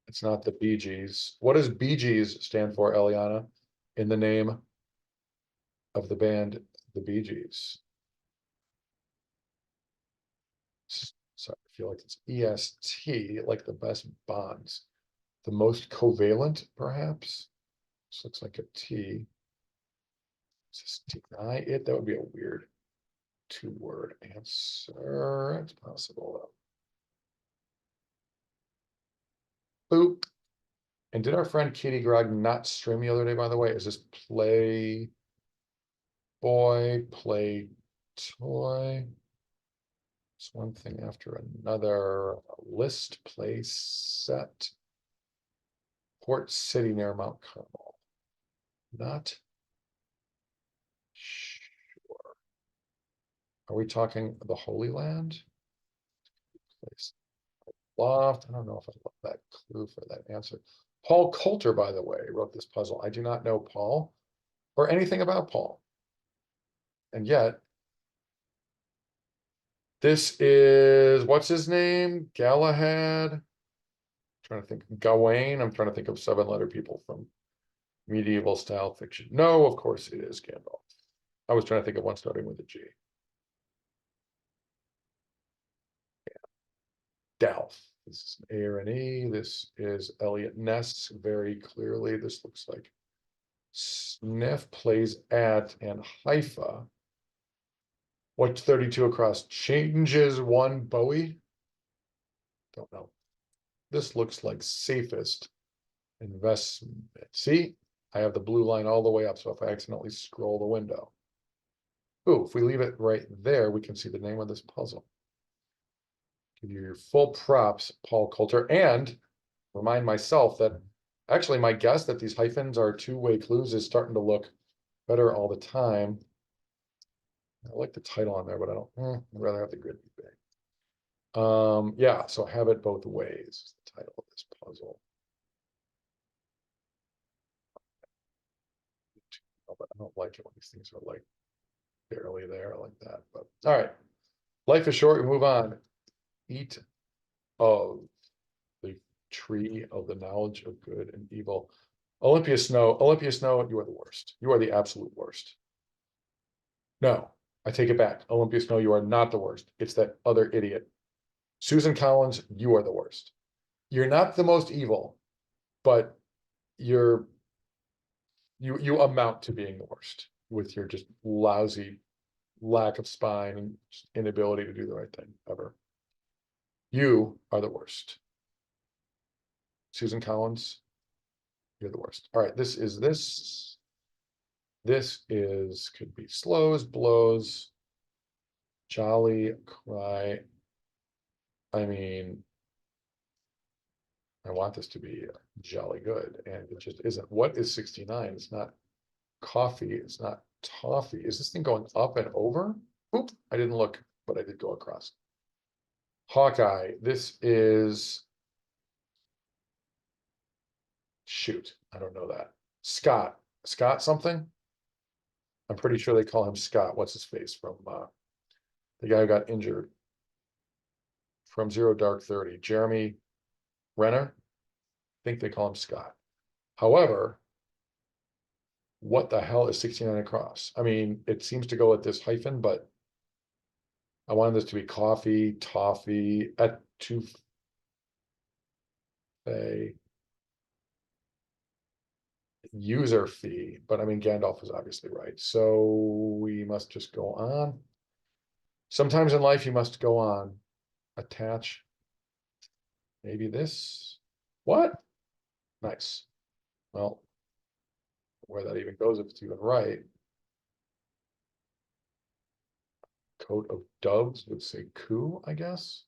It's not the Bee Gees. What does Bee Gees stand for, Eliana, in the name of the band, the Bee Gees? So I feel like it's EST, like the best bonds. The most covalent, perhaps? This looks like a T. Just deny it. That would be a weird 2-word answer. It's possible though. Boop. And did our friend Katie Grog not stream the other day, by the way? Is this play boy, play toy? It's one thing after another. List, play set. Port City near Mount Carmel. Not sure. Are we talking the Holy Land? Place. Loft. I don't know if I love that clue for that answer. Paul Coulter, by the way, wrote this puzzle. I do not know Paul or anything about Paul. and yet this is, what's his name? Galahad? Trying to think, Gawain. I'm trying to think of 7-letter people from medieval style fiction. No, of course it is Gandalf. I was trying to think of one starting with a G. Dalf. This is an A or an E. This is Elliot Ness. Very clearly, this looks like Sniff plays at and Haifa. What's 32 across? Changes one Bowie? Don't know. This looks like safest investment. See, I have the blue line all the way up. So if I accidentally scroll the window. Ooh, if we leave it right there, we can see the name of this puzzle. Give you your full props, Paul Coulter, and remind myself that actually my guess that these hyphens are two-way clues is starting to look better all the time. I like the title on there, but I don't, I'd rather have the grid be big. Yeah, so have it both ways is the title of this puzzle. But I don't like it when these things are like barely there like that. But all right, life is short. We move on. Eat of the tree of the knowledge of good and evil. Olympia Snow, you are the worst. You are the absolute worst. No, I take it back. Olympia Snow, you are not the worst. It's that other idiot. Susan Collins, you are the worst. You're not the most evil, but you amount to being the worst with your just lousy lack of spine and inability to do the right thing ever. You are the worst. Susan Collins, you're the worst. All right, this is this. This is, could be slows, blows, jolly, cry. I mean, I want this to be jolly good, and it just isn't. What is 69? It's not coffee. It's not toffee. Is this thing going up and over? Oop, I didn't look, but I did go across. Hawkeye, this is, shoot, I don't know that. Scott something? I'm pretty sure they call him Scott. What's his face from the guy who got injured from Zero Dark 30? Jeremy Renner? I think they call him Scott. However, what the hell is 69 across? I mean, it seems to go with this hyphen, but I wanted this to be coffee, toffee, etouffee. User fee, but I mean, Gandalf is obviously right. So we must just go on. Sometimes in life, you must go on. Attach. Maybe this. What? Nice. Well, where that even goes, if it's even right. Coat of doves would say coup, I guess.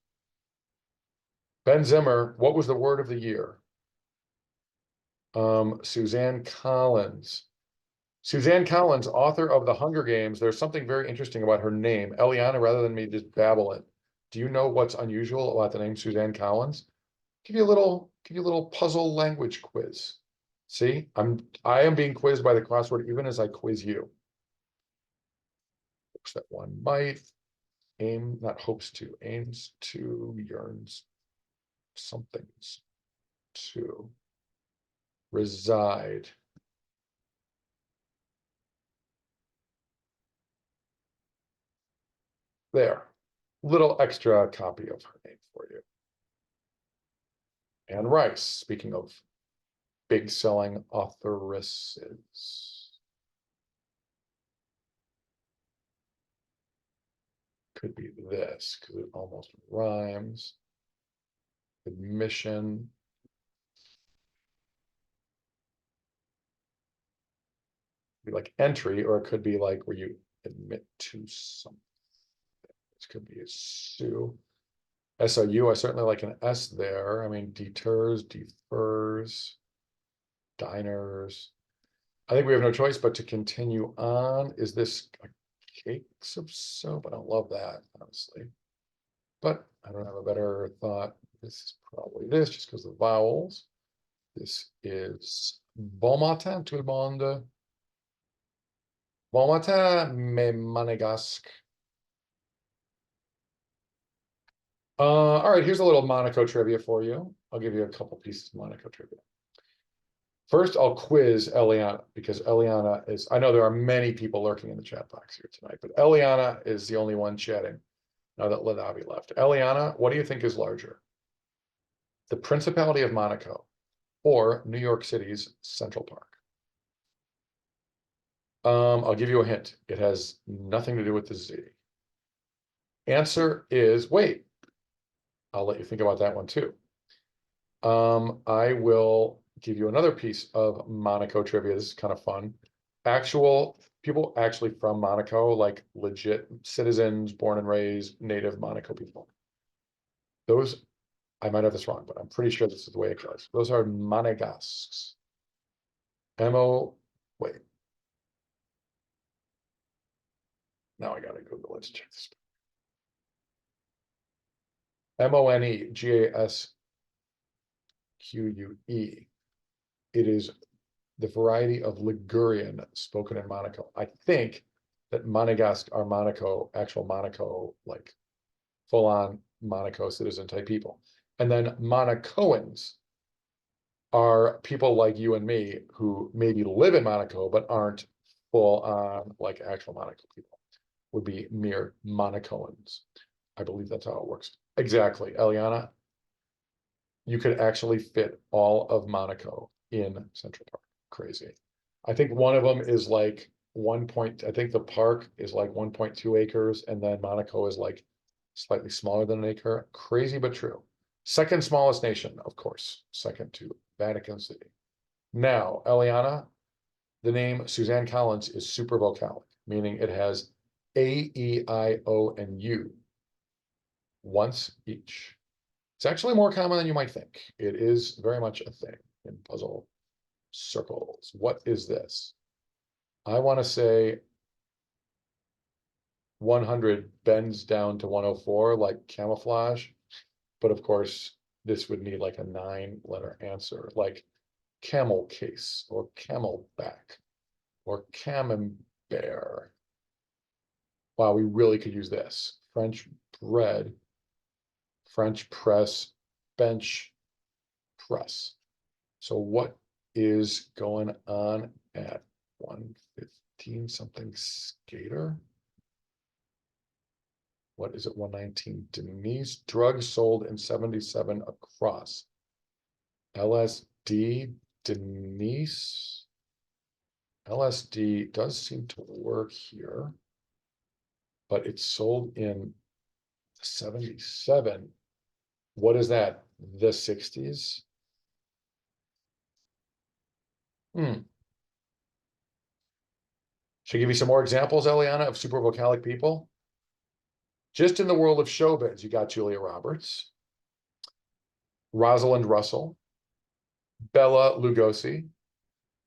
Ben Zimmer, what was the word of the year? Suzanne Collins. Suzanne Collins, author of The Hunger Games. There's something very interesting about her name. Eliana, rather than me just babble it, do you know what's unusual about the name Suzanne Collins? Give you a little puzzle language quiz. See, I am being quizzed by the crossword even as I quiz you. Hopes that one might aim, not hopes to, aims to, yearns somethings to reside. There, little extra copy of her name for you. Anne Rice, speaking of big selling authoresses. Could be this, because it almost rhymes. Admission. Be like entry, or it could be like where you admit to something. This could be a sue. SOU, I certainly like an S there. I mean, deters, defers, diners. I think we have no choice but to continue on. Is this a cakes of soap? I don't love that, honestly. But I don't have a better thought. This is probably this, just because of the vowels. This is bon matin, tout le monde. Bon matin, mes monégasques. All right, here's a little Monaco trivia for you. I'll give you a couple pieces of Monaco trivia. First, I'll quiz Eliana because Eliana is, I know there are many people lurking in the chat box here tonight, but Eliana is the only one chatting now that Lanavi left. Eliana, what do you think is larger? The Principality of Monaco or New York City's Central Park? I'll give you a hint. It has nothing to do with the city. Answer is, wait, I'll let you think about that one too. I will give you another piece of Monaco trivia. This is kind of fun. Actual people actually from Monaco, like legit citizens, born and raised, native Monaco people. Those, I might have this wrong, but I'm pretty sure this is the way it goes. Those are Monegasques. M-O, wait. Now I gotta Google it to check this. Monegasque. It is the variety of Ligurian spoken in Monaco. I think that Monegasque are Monaco, actual Monaco, like full-on Monaco citizen type people. And then Monacoans are people like you and me who maybe live in Monaco, but aren't full-on like actual Monaco people, would be mere Monacoans. I believe that's how it works. Exactly, Eliana. You could actually fit all of Monaco in Central Park. Crazy. I think one of them is like I think the park is like 1.2 acres, and then Monaco is like slightly smaller than an acre. Crazy, but true. Second smallest nation, of course, second to Vatican City. Now, Eliana, the name Suzanne Collins is super vocalic, meaning it has A, E, I, O, and U once each. It's actually more common than you might think. It is very much a thing in puzzle circles. What is this? I want to say 100 bends down to 104 like camouflage, but of course this would need like a 9-letter answer, like camel case or camelback or camembert. Wow, we really could use this. French bread, French press, bench press. So what is going on at 115 something skater? What is it? 119 Denise. Drugs sold in 77 across. LSD Denise. LSD does seem to work here, but it's sold in 77. What is that? The 60s? Should I give you some more examples, Eliana, of super vocalic people? Just in the world of showbiz, you got Julia Roberts, Rosalind Russell, Bella Lugosi,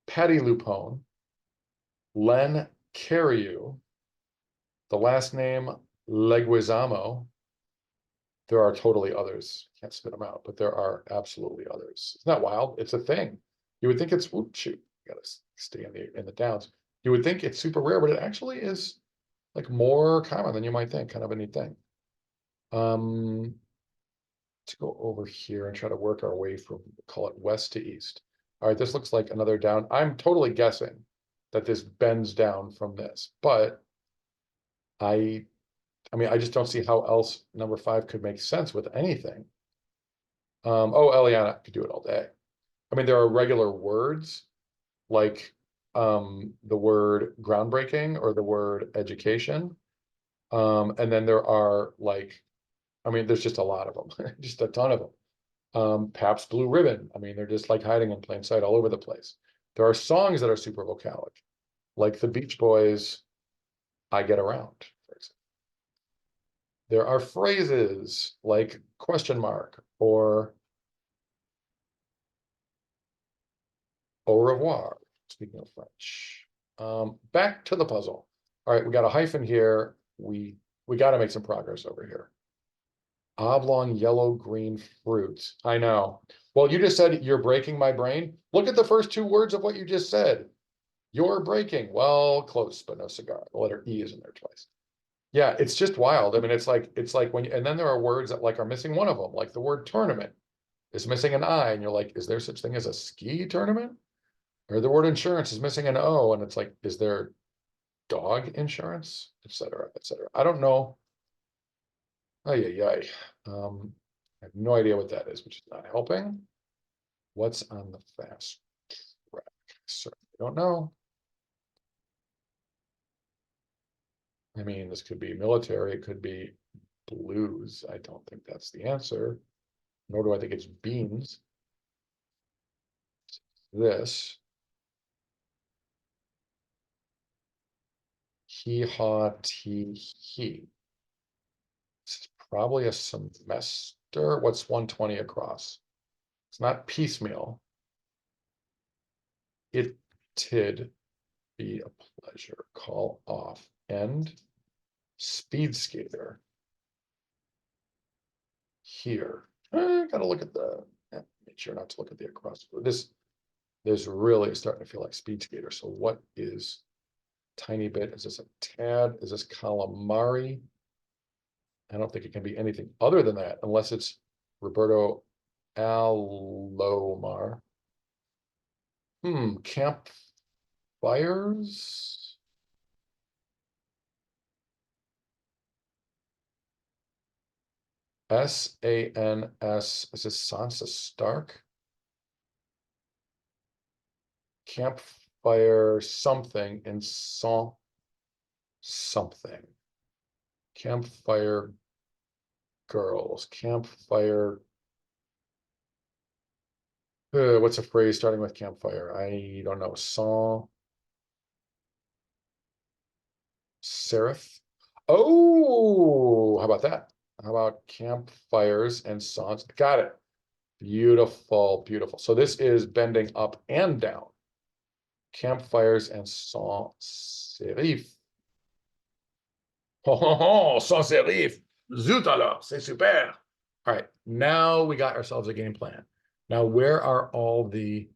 Patti LuPone, Len Cariou, the last name Leguizamo. There are totally others. Can't spit them out, but there are absolutely others. It's not wild. It's a thing. You would think it's, whoop, shoot, you gotta stay in the downs. You would think it's super rare, but it actually is like more common than you might think, kind of a neat thing. Let's go over here and try to work our way from, call it west to east. All right, this looks like another down. I'm totally guessing that this bends down from this, but I mean, I just don't see how else number 5 could make sense with anything. Oh, Eliana could do it all day. I mean, there are regular words like the word groundbreaking or the word education. And then there are like, I mean, there's just a lot of them, just a ton of them. Pabst Blue Ribbon. I mean, they're just like hiding in plain sight all over the place. There are songs that are super vocalic, like the Beach Boys, I Get Around, for example. There are phrases like question mark or au revoir, speaking of French. Back to the puzzle. All right, we got a hyphen here. We got to make some progress over here. Oblong yellow green fruit. I know. Well, you just said you're breaking my brain. Look at the first 2 words of what you just said. You're breaking. Well, close, but no cigar. The letter E is in there twice. Yeah, it's just wild. I mean, it's like when and then there are words that like are missing one of them, like the word tournament is missing an I, and you're like, is there such thing as a ski tournament? Or the word insurance is missing an O, and it's like, is there dog insurance, et cetera, et cetera. I don't know. Oh yeah, yeah. I have no idea what that is, which is not helping. What's on the fast track? Certainly don't know. I mean, this could be military, it could be blues. I don't think that's the answer, nor do I think it's beans. This he, ha, he. This is probably a semester. What's 120 across? It's not piecemeal. It'd be a pleasure. Call off. End. Speed skater. Here. Gotta look at the, make sure not to look at the across. This really is starting to feel like speed skater. So what is tiny bit? Is this a tad? Is this calamari? I don't think it can be anything other than that, unless it's Roberto Alomar. Campfires. Sans. Is this Sansa Stark? Campfire something in song something. Campfire girls. Campfire. What's a phrase starting with campfire? I don't know. Sans serif. Oh, how about that? How about campfires and songs? Got it. Beautiful, beautiful. So this is bending up and down. Campfires and sans serif. Oh, sans serif. Zut alors, c'est super. All right, now we got ourselves a game plan. Now, where are all the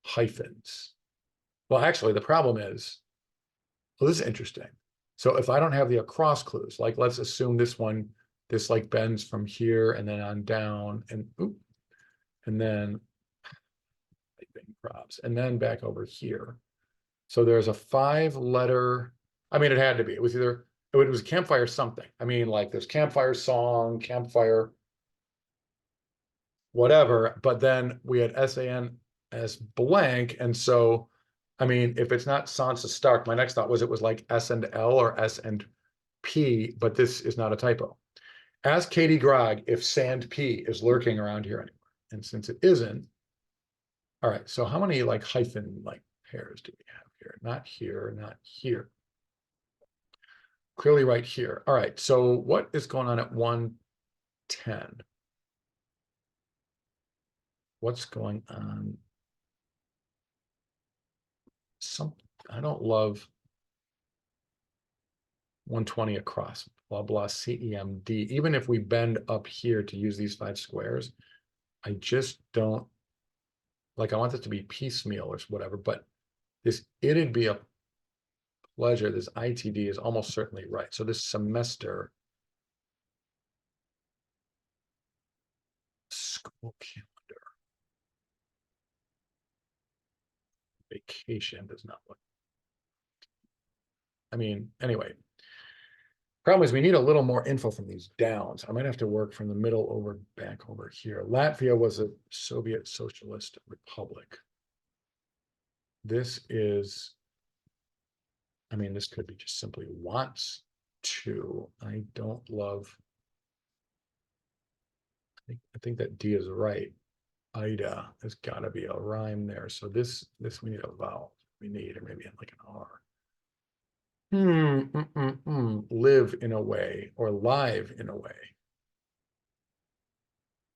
hyphens? Well, actually, the problem is, well, this is interesting. So if I don't have the across clues, like let's assume this one, this like bends from here and then on down and then props and then back over here. So there's a 5-letter, I mean, it had to be, it was either, it was campfire something. I mean, like there's campfire song, campfire, whatever, but then we had SAN as blank. And so, I mean, if it's not Sansa Stark, my next thought was it was like S and L or S and P, but this is not a typo. Ask Katie Grog if Sand P is lurking around here anywhere. And since it isn't, all right, so how many like hyphen like pairs do we have here? Not here, not here. Clearly right here. All right, so what is going on at 110? What's going on? I don't love 120 across, blah, blah, CEMD. Even if we bend up here to use these 5 squares, I just don't, like I want this to be piecemeal or whatever, but it'd be a pleasure. This ITD is almost certainly right. So this semester, school calendar, vacation does not look, I mean, anyway, problem is we need a little more info from these downs. I might have to work from the middle over back over here. Latvia was a Soviet Socialist Republic. This is, I mean, this could be just simply wants to. I don't love, I think that D is right. Ida, there's got to be a rhyme there. So this we need a vowel. We need, or maybe like an R. Live in a way or live in a way.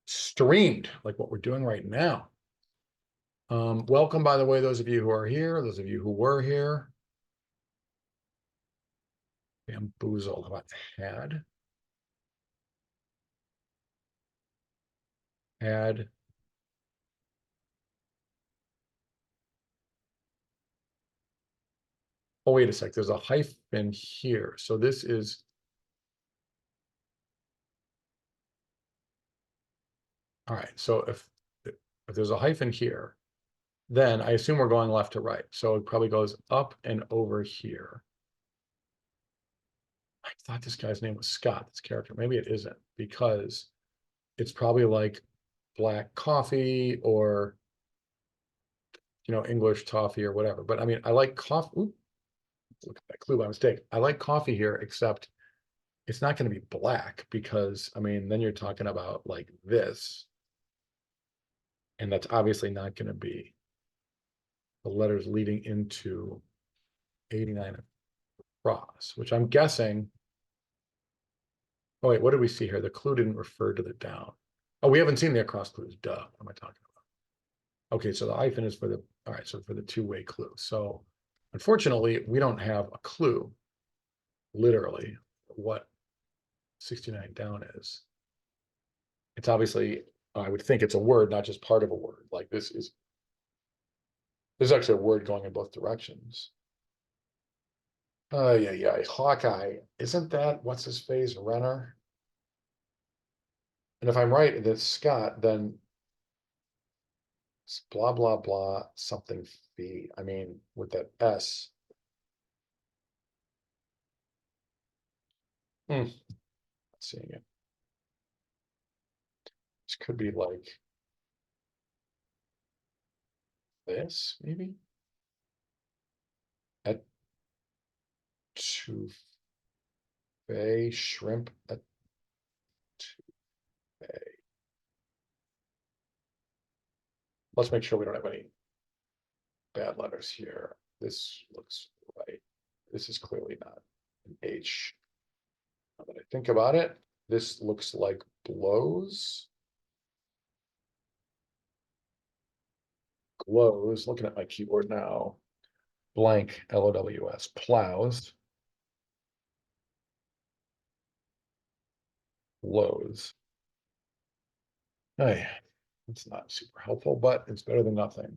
Streamed, like what we're doing right now. Welcome, by the way, those of you who are here, those of you who were here. Bamboozled, how about had? Had. Oh, wait a sec, there's a hyphen here, so this is. All right, so if there's a hyphen here, then I assume we're going left to right. So it probably goes up and over here. I thought this guy's name was Scott, this character. Maybe it isn't, because it's probably like black coffee or, English toffee or whatever. But I mean, I like coffee. Look at that clue by mistake. I like coffee here, except it's not going to be black because, I mean, then you're talking about like this. And that's obviously not going to be the letters leading into 89 across, which I'm guessing. Oh, wait, what did we see here? The clue didn't refer to the down. Oh, we haven't seen the across clues. Duh. What am I talking about? Okay, so the hyphen is for the, all right, so for the two-way clue. So unfortunately, we don't have a clue, literally, what 69 down is. It's obviously, I would think it's a word, not just part of a word. Like there's actually a word going in both directions. Yeah, Hawkeye. Isn't that what's his face? Renner? And if I'm right, that's Scott, then it's blah blah blah something fee. I mean, with that S. Not seeing it. This could be like this, maybe. At shrimp at let's make sure we don't have any bad letters here. This looks right. This is clearly not an H. Now that I think about it, this looks like blows. Glows, looking at my keyboard now. Blank, LOWS, plows. Lows. Hey, it's not super helpful, but it's better than nothing.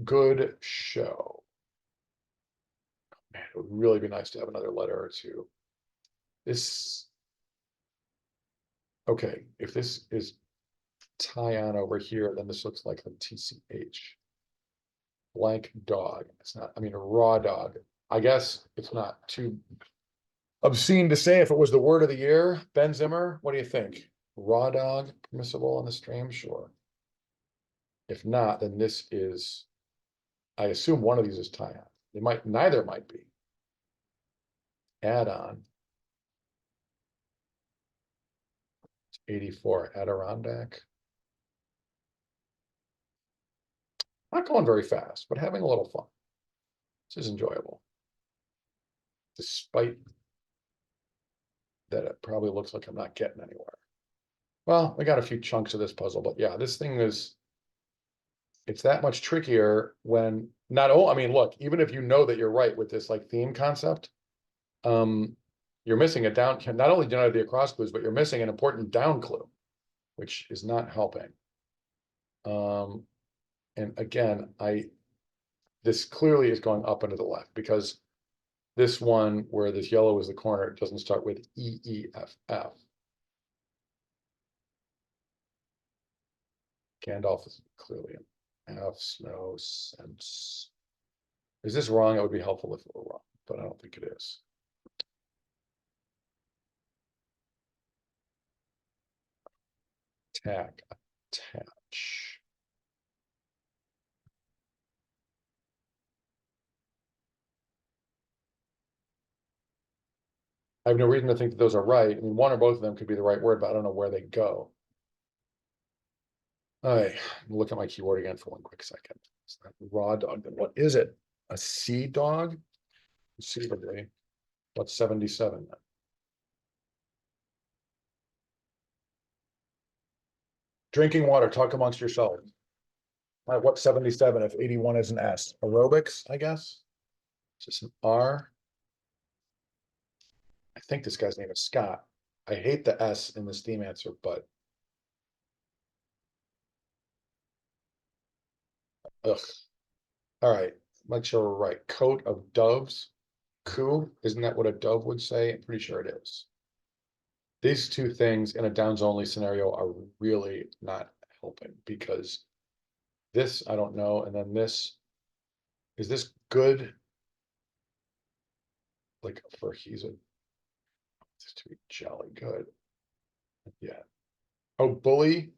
Good show. Man, it would really be nice to have another letter or two. This, okay, if this is tie on over here, then this looks like a TCH. Blank dog. It's not, I mean, a raw dog. I guess it's not too obscene to say if it was the word of the year. Ben Zimmer, what do you think? Raw dog permissible on the stream? Sure. If not, then this is, I assume one of these is tie on. They might, neither might be. Add on. 84 Adirondack. Not going very fast, but having a little fun. This is enjoyable. Despite that it probably looks like I'm not getting anywhere. Well, we got a few chunks of this puzzle, but yeah, this thing is, it's that much trickier when not, oh, I mean, look, even if you know that you're right with this like theme concept, you're missing a down, not only do you not have the across clues, but you're missing an important down clue, which is not helping. And again, this clearly is going up and to the left because this one where this yellow is the corner, it doesn't start with EEFF. Gandalf is clearly an F, snow, sense. Is this wrong? It would be helpful if it were wrong, but I don't think it is. Tag, attach. I have no reason to think that those are right. I mean, one or both of them could be the right word, but I don't know where they go. All right, look at my keyword again for one quick second. It's not raw dog. Then what is it? A sea dog? Conceivably. What's 77 then? Drinking water, talk amongst yourselves. What's 77 if 81 is an S? Aerobics, I guess. Is this an R? I think this guy's name is Scott. I hate the S in this theme answer, but ugh. All right. make sure we're right. Coat of doves. Coo, isn't that what a dove would say? I'm pretty sure it is. These two things in a downs only scenario are really not helping because this, I don't know, and then this, is this good? Like for he's a, this to be jolly good. Yeah. Oh, bully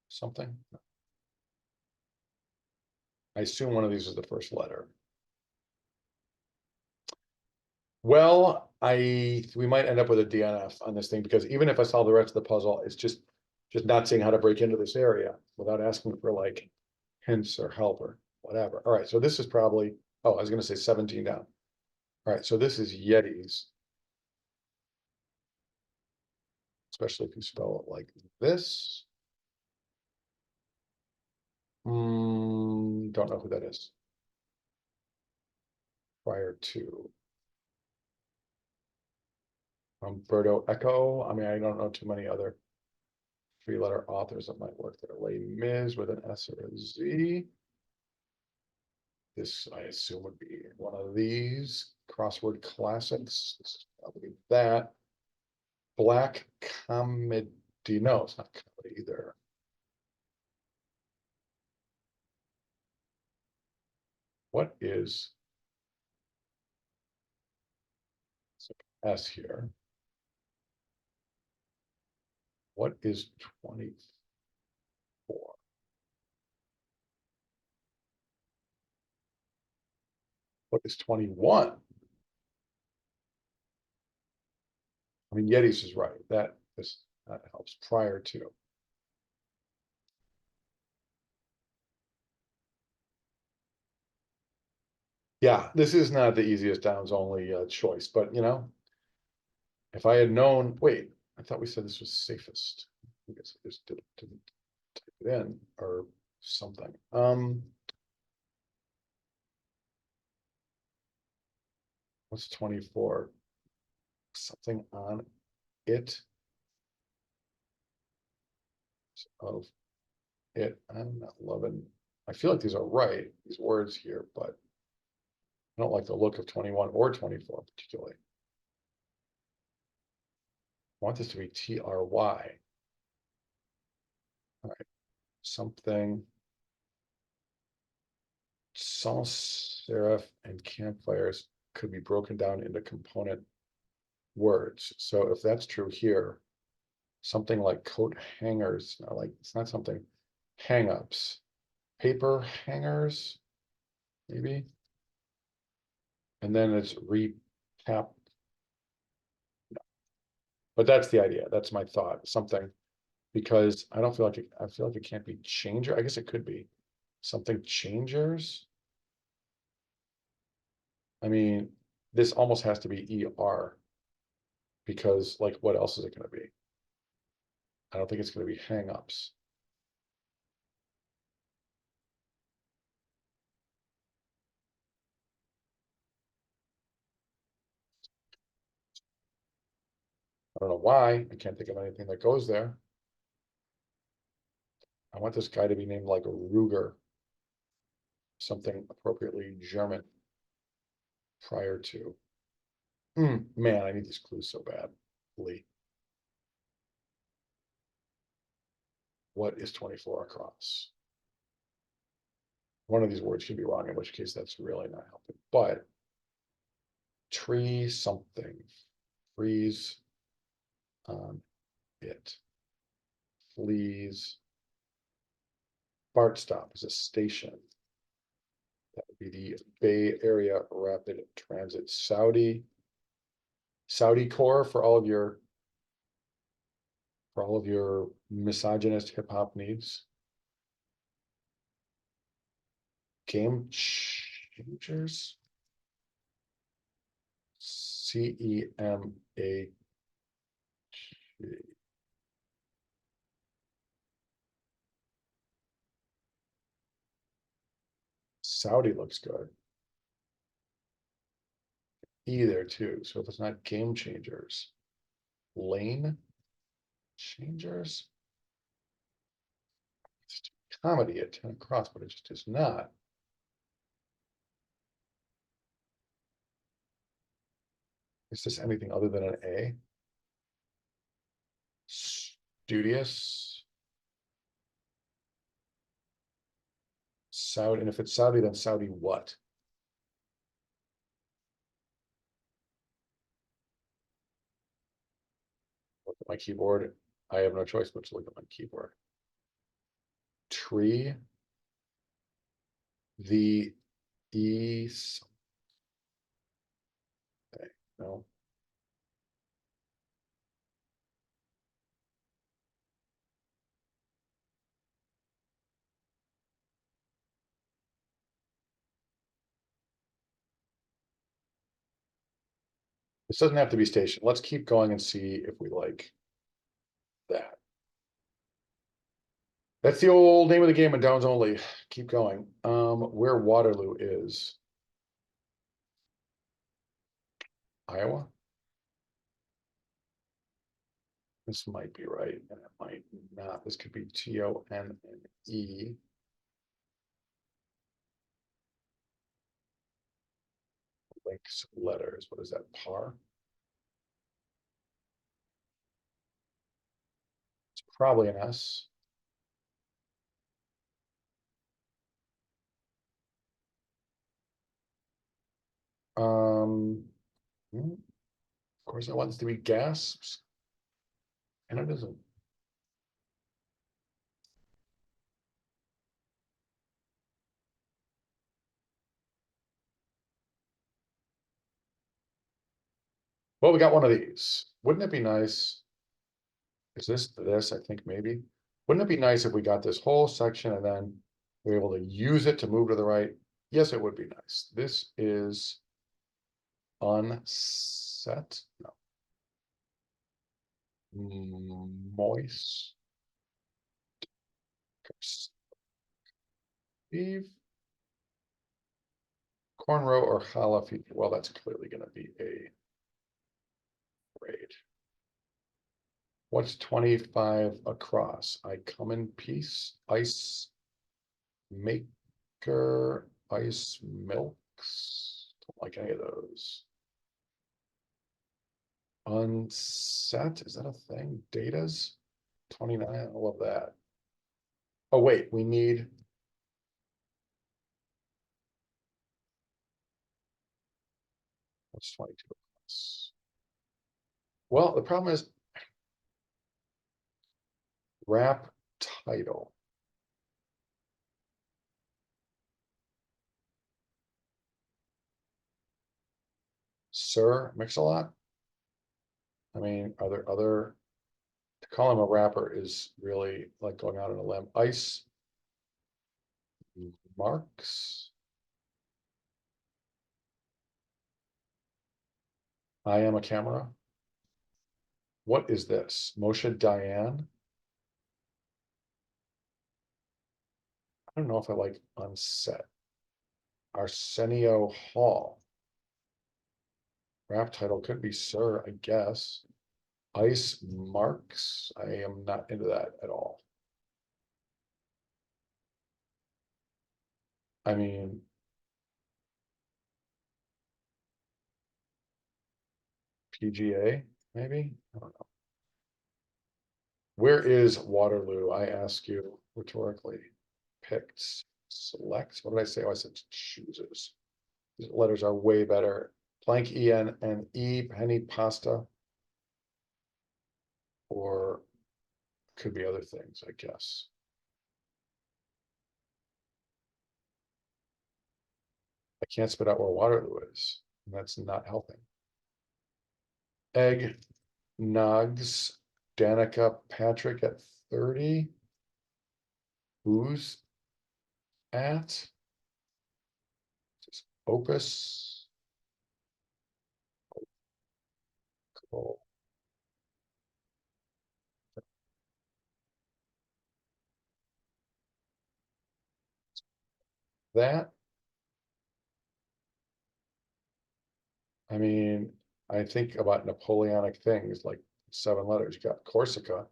something. I assume one of these is the first letter. Well, we might end up with a DNF on this thing because even if I solve the rest of the puzzle, it's just not seeing how to break into this area without asking for like hints or help or whatever. All right, so this is probably, oh, I was gonna say 17 down. All right, so this is Yetis, especially if you spell it like this. Don't know who that is. Prior to Umberto Eco. I mean, I don't know too many other three-letter authors that might work there. Les Mis with an S or a Z. This, I assume, would be one of these crossword classics. This is probably that. Black comedy. No, it's not comedy either. What is S here? What is 24? What is 21? I mean, Yetis is right. That helps. Prior to. Yeah, this is not the easiest downs only choice, but you know, if I had known, wait, I thought we said this was safest. I guess I just didn't type it in or something. What's 24? Something on it of it. I'm not loving. I feel like these are right, these words here, but I don't like the look of 21 or 24 particularly. I want this to be TRY. All right, something. Sans serif and campfires could be broken down into component words. So if that's true here, something like coat hangers, like it's not something hang-ups, paper hangers, maybe. And then it's recap. But that's the idea. That's my thought. Something because I don't feel like I feel like it can't be changer. I guess it could be something changers. I mean, this almost has to be ER because like what else is it going to be? I don't think it's going to be hang-ups. I don't know why. I can't think of anything that goes there. I want this guy to be named like Ruger, something appropriately German prior to. Man, I need these clues so badly. What is 24 across? One of these words should be wrong, in which case that's really not helping. But tree something, freeze on it, fleas. BART stop is a station. That would be the Bay Area Rapid Transit. Saudi Core for all of your misogynist hip hop needs. Game changers. CEMA. Saudi looks good. E there too. So if it's not game changers, lane changers. It's comedy at 10 across, but it just is not. Is this anything other than an A? Studious. Saudi, and if it's Saudi, then Saudi what? Look at my keyboard. I have no choice but to look at my keyboard. Tree. The east. Okay, no. This doesn't have to be station. Let's keep going and see if we like that. That's the old name of the game in Downs Only. Keep going. Where Waterloo is. Iowa? This might be right, and it might not. This could be Tone. Links letters. What is that? Par? It's probably an S. Of course, it wants to be gasps, and it isn't. Well, we got one of these. Wouldn't it be nice? Is this? I think maybe. Wouldn't it be nice if we got this whole section and then we were able to use it to move to the right? Yes, it would be nice. This is unset. No. Moist. Steve. Cornrow or challah. Well, that's clearly going to be a grade. What's 25 across? I come in peace. Ice maker. Ice milks. Don't like any of those. Unset. Is that a thing? Datas. 29. I love that. Oh, wait. We need. What's 22 across? Well, the problem is wrap title. Sir Mix-a-Lot. I mean, are there other, to call him a rapper is really like going out on a limb. Ice Marks. I am a camera. What is this? Moshe Diane. I don't know if I like unset. Arsenio Hall. Rap title could be Sir, I guess. Ice Marks. I am not into that at all. I mean, PGA, maybe? I don't know. Where is Waterloo? I ask you rhetorically. Picked, select. What did I say? Oh, I said chooses. These letters are way better. Blank EN and E, penny pasta. Or could be other things, I guess. I can't spit out where Waterloo is. And that's not helping. Egg Nugs, Danica Patrick at 30. Who's at? Just Opus. Cool. That, I mean, I think about Napoleonic things like 7 letters. You got Corsica.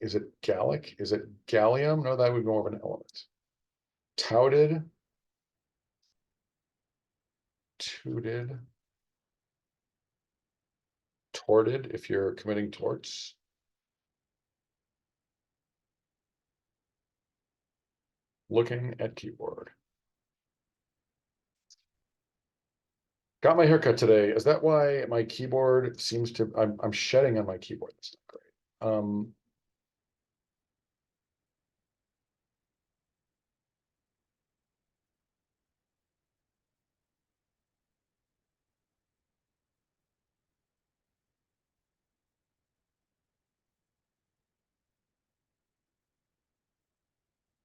Is it Gallic? Is it Gallium? No, that would be more of an element. Touted. tooted. Torted if you're committing torts. Looking at keyboard. Got my haircut today. Is that why my keyboard seems to, I'm shedding on my keyboard. That's not great.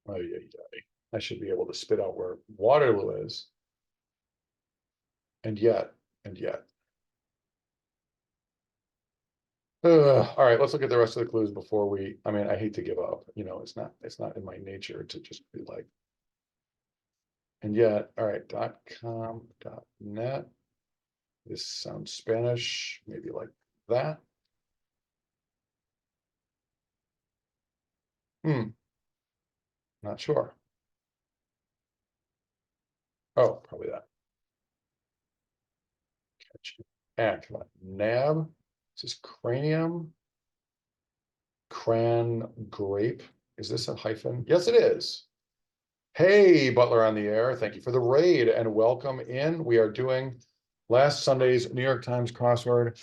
Oh, yeah, yeah. I should be able to spit out where Waterloo is. And yet, and yet. All right, let's look at the rest of the clues before we, I mean, I hate to give up, you know, it's not in my nature to just be like, and yet, all right, .com, .net. This sounds Spanish, maybe like that. Not sure. Oh, probably that. Come on. Nab. Is this cranium? Cran grape. Is this a hyphen? Yes, it is. Hey, Butler on the air. Thank you for the raid and welcome in. We are doing last Sunday's New York Times crossword.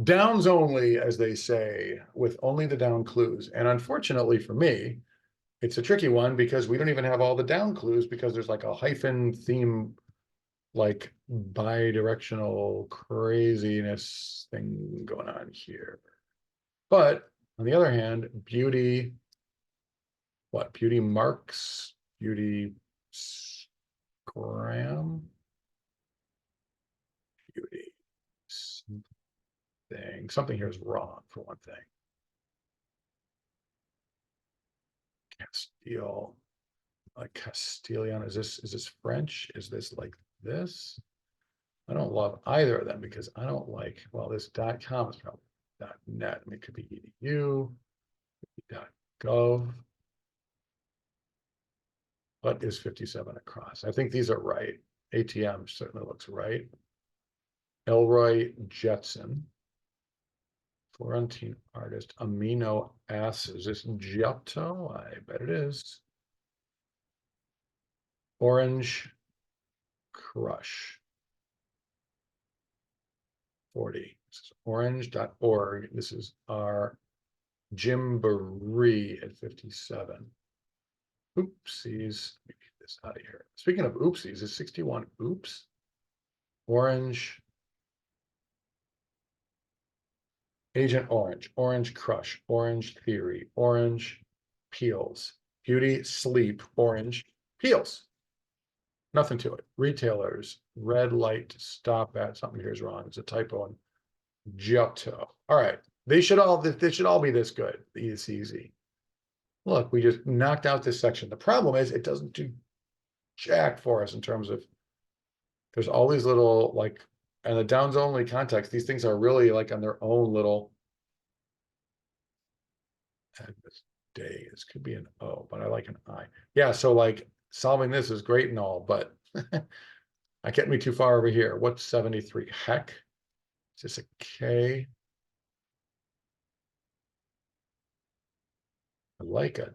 Downs only, as they say, with only the down clues. And unfortunately for me, it's a tricky one because we don't even have all the down clues because there's like a hyphen theme, like bi-directional craziness thing going on here. But on the other hand, beauty, what? Beauty marks, beauty scram, beauty thing. Something here is wrong for one thing. Castile, like Castilian. Is this French? Is this like this? I don't love either of them because I don't like, well, this .com is probably .net. I mean, it could be .edu, .gov. What is 57 across? I think these are right. ATM certainly looks right. Elroy Jetson. Florentine artist. Amino acids. Is this Giotto? I bet it is. Orange Crush. 40. This is orange.org. This is our Gymboree at 57. Oopsies. Let me get this out of here. Speaking of oopsies, is 61 oops? Orange. Agent Orange, Orange Crush, Orange Theory, Orange Peels, Beauty Sleep, Orange Peels. Nothing to it. Retailers, red light stop at, something here is wrong. It's a typo in Giotto. All right. They should all be this good. It's easy. Look, we just knocked out this section. The problem is it doesn't do jack for us in terms of there's all these little like, and the downs only context, these things are really like on their own little day. This could be an O, but I like an I. Yeah, so like solving this is great and all, but I can't be too far over here. What's 73? Heck. Is this a K? I like a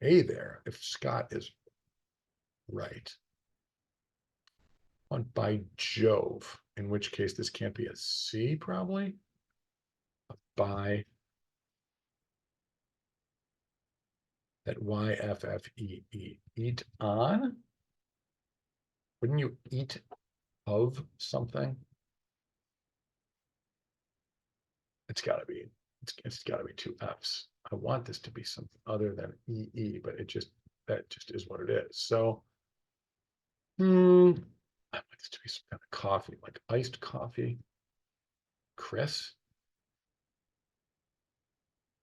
K there, if Scott is right. On by Jove, in which case this can't be a C, probably. By that YFFEE. Eat on? Wouldn't you eat of something? It's got to be. It's got to be two F's. I want this to be something other than EE, but that just is what it is. So, I want this to be some kind of coffee, like iced coffee. Chris.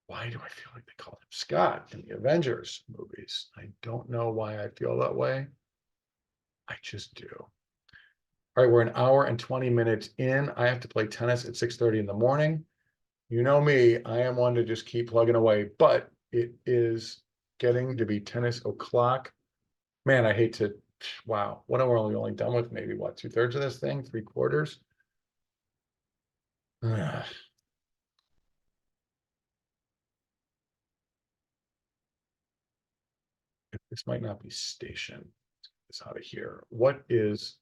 Why do I feel like they call him Scott in the Avengers movies? I don't know why I feel that way. I just do. All right, we're an hour and 20 minutes in. I have to play tennis at 6:30 in the morning. You know me, I am one to just keep plugging away, but it is getting to be tennis o'clock. Man, I hate to wow, what are we only done with? Maybe what, 2/3 of this thing, 3/4? Ugh. This might not be station. It's out of here. What is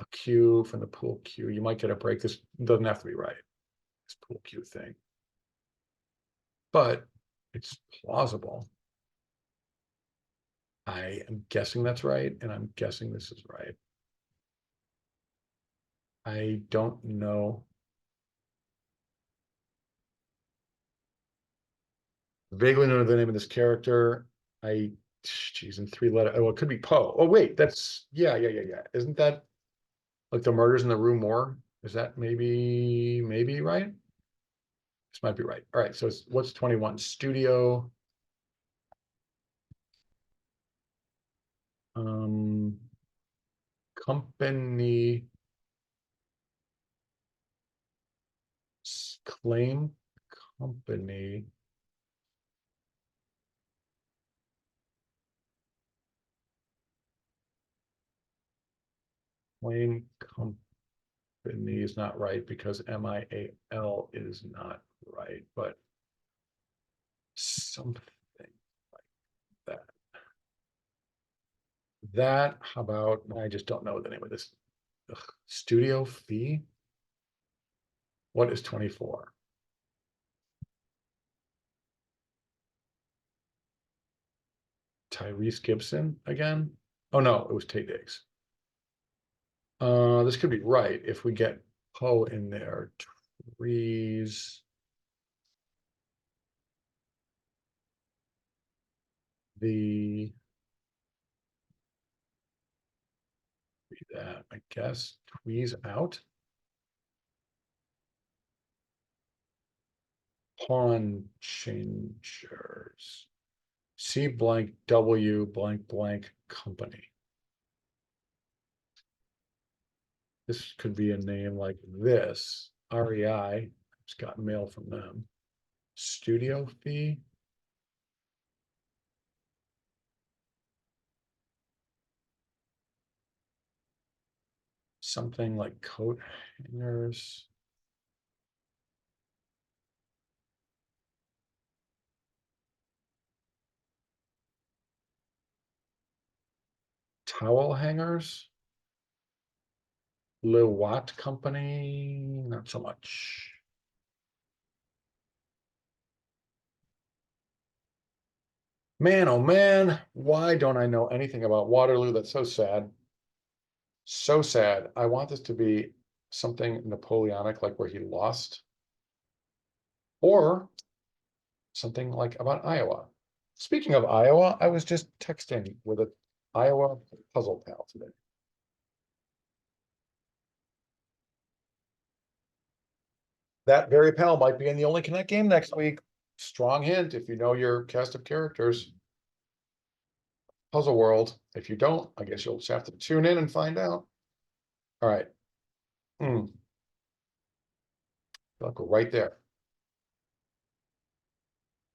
a cue from the pool cue? You might get a break. This doesn't have to be right. This pool cue thing, but it's plausible. I am guessing that's right, and I'm guessing this is right. I don't know. Vaguely know the name of this character. Geez, in 3 letter. Oh, it could be Poe. Oh, wait, that's yeah. Isn't that like the murders in the Rue Morgue? Is that maybe right? This might be right. All right, so what's 21? Studio. Um, company claim company. Claim company is not right because MIAL is not right, but something like that. How about, I just don't know the name of this. Ugh, studio fee? What is 24? Tyrese Gibson again? Oh no, it was Tay Diggs. This could be right if we get Poe in there. Trees. The that I guess tweeze out. Pawn changers. C blank W blank blank company. This could be a name like this. REI. Just got mail from them. Studio fee. Something like coat hangers. Towel hangers. Le Watt company. Not so much. Man, oh man, why don't I know anything about Waterloo? That's so sad. So sad. I want this to be something Napoleonic, like where he lost, or something like about Iowa. Speaking of Iowa, I was just texting with a Iowa puzzle pal today. That very pal might be in the Only Connect game next week. Strong hint if you know your cast of characters. Puzzle World. If you don't, I guess you'll just have to tune in and find out. All right. Look, right there.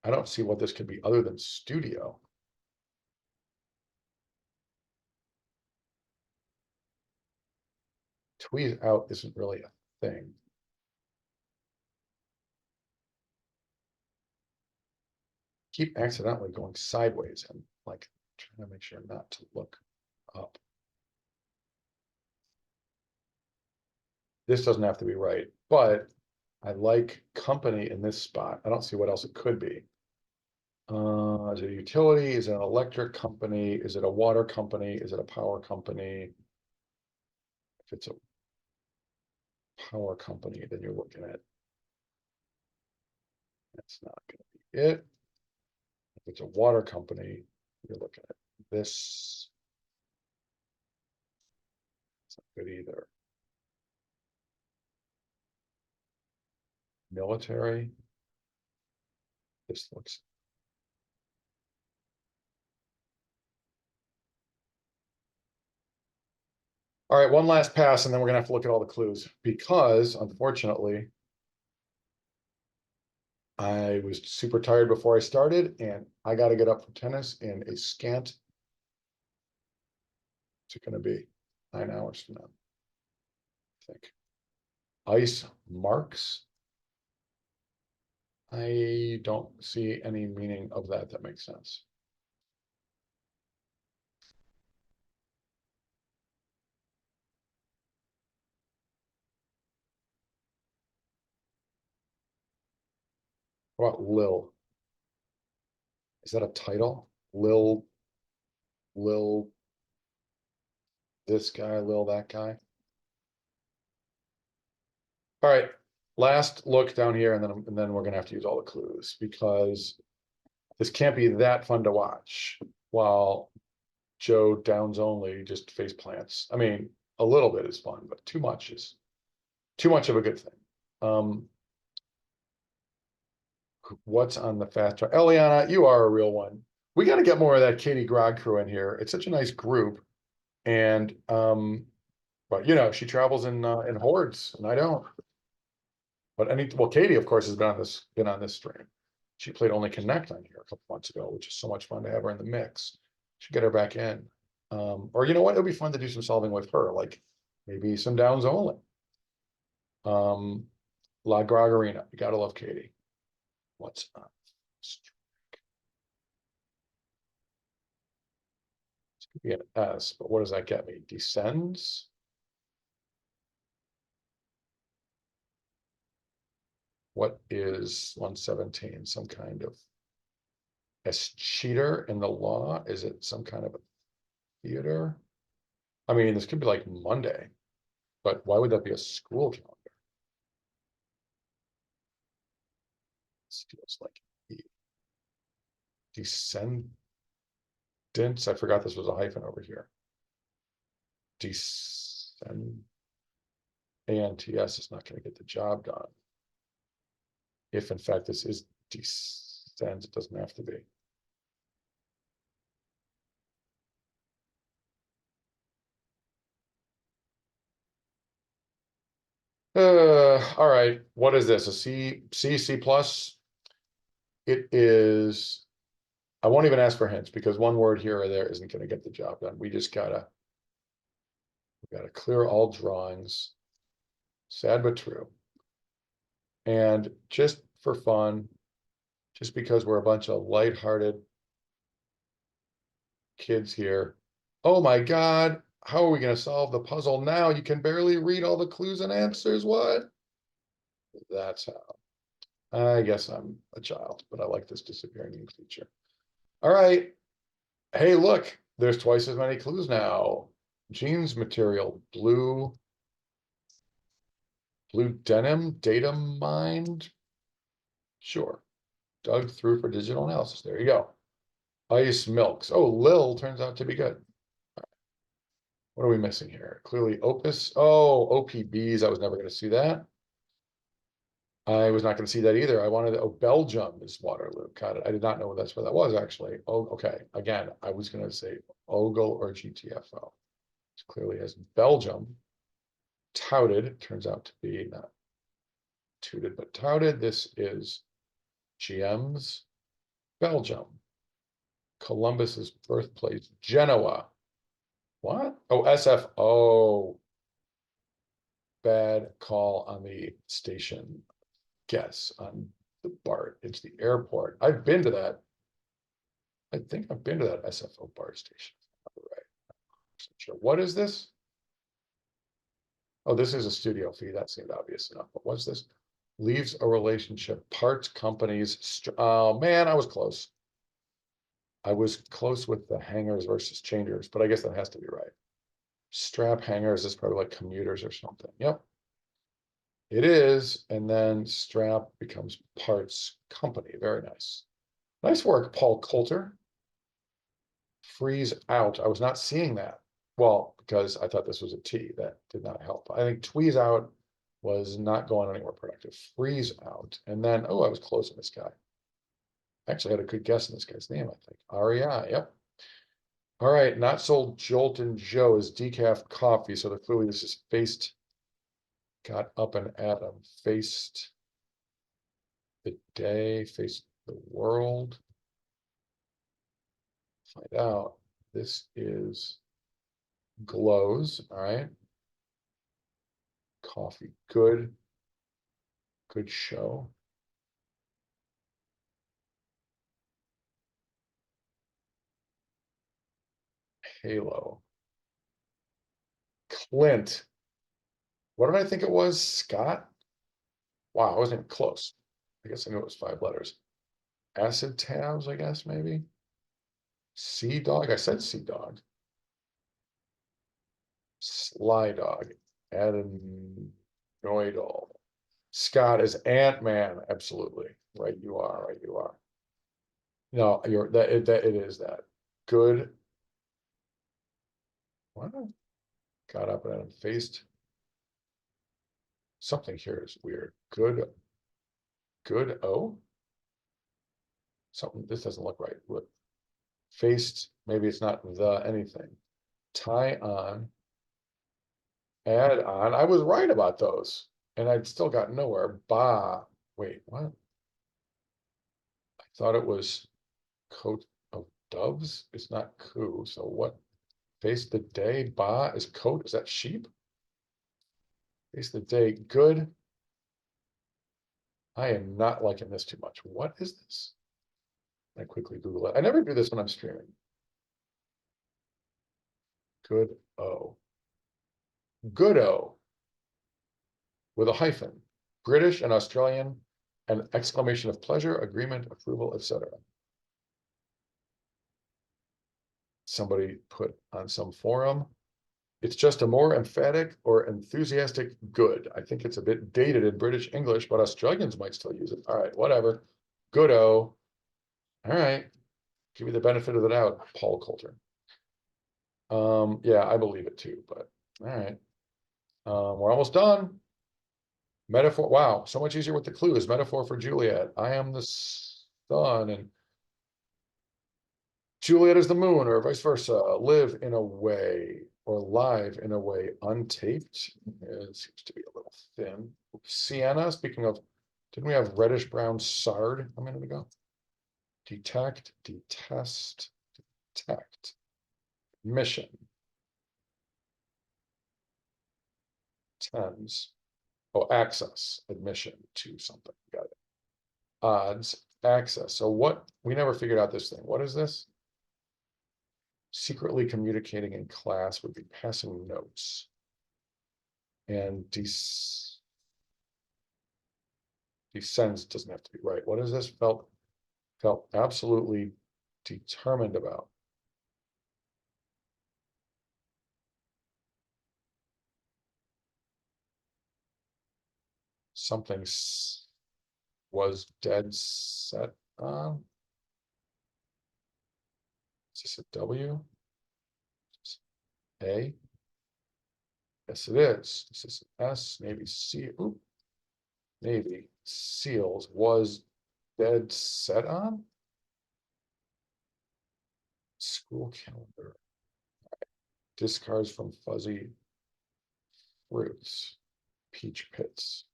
I don't see what this could be other than studio. Tweeze out isn't really a thing. Keep accidentally going sideways and like trying to make sure not to look up. This doesn't have to be right, but I like company in this spot. I don't see what else it could be. Is it a utility? Is it an electric company? Is it a water company? Is it a power company? If it's a power company, then you're looking at, that's not gonna be it. If it's a water company, you're looking at this. It's not good either. Military. This looks. All right, one last pass, and then we're gonna have to look at all the clues because unfortunately, I was super tired before I started, and I got to get up for tennis in a scant What's it gonna be? 9 hours from now, I think. Ice marks. I don't see any meaning of that. That makes sense. What about Lil? Is that a title? Lil, this guy, Lil, that guy. All right, last look down here, and then we're gonna have to use all the clues because this can't be that fun to watch while Joe Downs only just face plants. I mean, a little bit is fun, but too much is too much of a good thing. What's on the fast track? Eliana, you are a real one. We got to get more of that Katie Grog crew in here. It's such a nice group, and but you know she travels in hordes, and I don't. But well, Katie, of course, has been on this stream. She played Only Connect on here a couple months ago, which is so much fun to have her in the mix. Should get her back in. Or you know what? It'll be fun to do some solving with her, like maybe some Downs only. La Grogarina, you gotta love Katie. What's up? This could be an S, but what does that get me? Descends? What is 117? Some kind of a cheater in the law? Is it some kind of a theater? I mean, this could be like Monday, but why would that be a school calendar? This feels like descendants. I forgot this was a hyphen over here. Descend. ANTS is not going to get the job done. If in fact this is descends, it doesn't have to be. All right. What is this? A C plus? It is. I won't even ask for hints because one word here or there isn't going to get the job done. We gotta clear all drawings. Sad but true. And just for fun, just because we're a bunch of lighthearted kids here. Oh my God, how are we going to solve the puzzle now? You can barely read all the clues and answers. What? That's how. I guess I'm a child, but I like this disappearing ink feature. All right. Hey, look, there's twice as many clues now. Jeans material, blue denim, data mined. Sure. Dug through for digital analysis. There you go. Ice milks. Oh, Lil turns out to be good. What are we missing here? Clearly Opus. Oh, OPBs. I was never going to see that. I was not going to see that either. I wanted, oh, Belgium is Waterloo. Got it. I did not know that's where that was actually. Oh, okay. Again, I was going to say Ogle or GTFO. It clearly has Belgium. Touted, turns out to be not tooted, but touted. This is GM's Belgium. Columbus's birthplace, Genoa. What? Oh, SFO. Bad call on the station. Guess on the BART. It's the airport. I've been to that. I think I've been to that SFO BART station. Right. Sure. What is this? Oh, this is a studio fee. That seemed obvious enough. But what's this? Leaves a relationship. Parts companies. Oh man, I was close. I was close with the hangers versus changers, but I guess that has to be right. Strap hangers is probably like commuters or something. Yep. It is. And then strap becomes parts company. Very nice. Nice work, Paul Coulter. Freeze out. I was not seeing that. Well, because I thought this was a T. That did not help. I think tweeze out was not going anywhere productive. Freeze out. And then, oh, I was close on this guy. Actually, I had a good guess on this guy's name, I think. REI, yep. All right, not sold Jolton Joe is decaf coffee. So clearly this is faced, got up and at him, faced the day, faced the world. Find out. This is Glows, all right. Coffee, good show. Halo. Clint. What did I think it was? Scott? Wow, I wasn't close. I guess I knew it was 5 letters. Acid tabs, I guess, maybe. Sea dog. I said sea dog. Sly dog. Adenoidal. Scott is Ant-Man. Absolutely. Right, you are. Right, you are. No, you're that it is that. Good. What? Got up and faced. Something here is weird. Good O. Something, this doesn't look right. Look, faced, maybe it's not the anything. Tie on, add on. I was right about those, and I'd still got nowhere. Ba. Wait, what? I thought it was coat of doves. It's not coo. So what? Face the day. Ba is coat. Is that sheep? Face the day. Good. I am not liking this too much. What is this? I quickly Google it. I never do this when I'm streaming. Good O. Good O with a hyphen. British and Australian, an exclamation of pleasure, agreement, approval, etc. Somebody put on some forum. It's just a more emphatic or enthusiastic good. I think it's a bit dated in British English, but Australians might still use it. All right, whatever. Good-o. All right. Give you the benefit of the doubt, Paul Coulter. Yeah, I believe it too, but all right. We're almost done. Metaphor. Wow, so much easier with the clues. Metaphor for Juliet. I am the sun, and Juliet is the moon, or vice versa. Live in a way, or live in a way untaped. It seems to be a little thin. Sienna, speaking of, didn't we have reddish brown sard a minute ago? Detect, detest, detect. Mission. Tens. Oh, access, admission to something. Got it. Odds, access. So what, we never figured out this thing. What is this? Secretly communicating in class would be passing notes. And descends doesn't have to be right. What is this? Felt absolutely determined about. Something was dead set on. Is this a W? A? Yes, it is. This is an S, maybe C. Oop. Maybe seals was dead set on. School calendar. Discards from fuzzy fruits. Peach pits.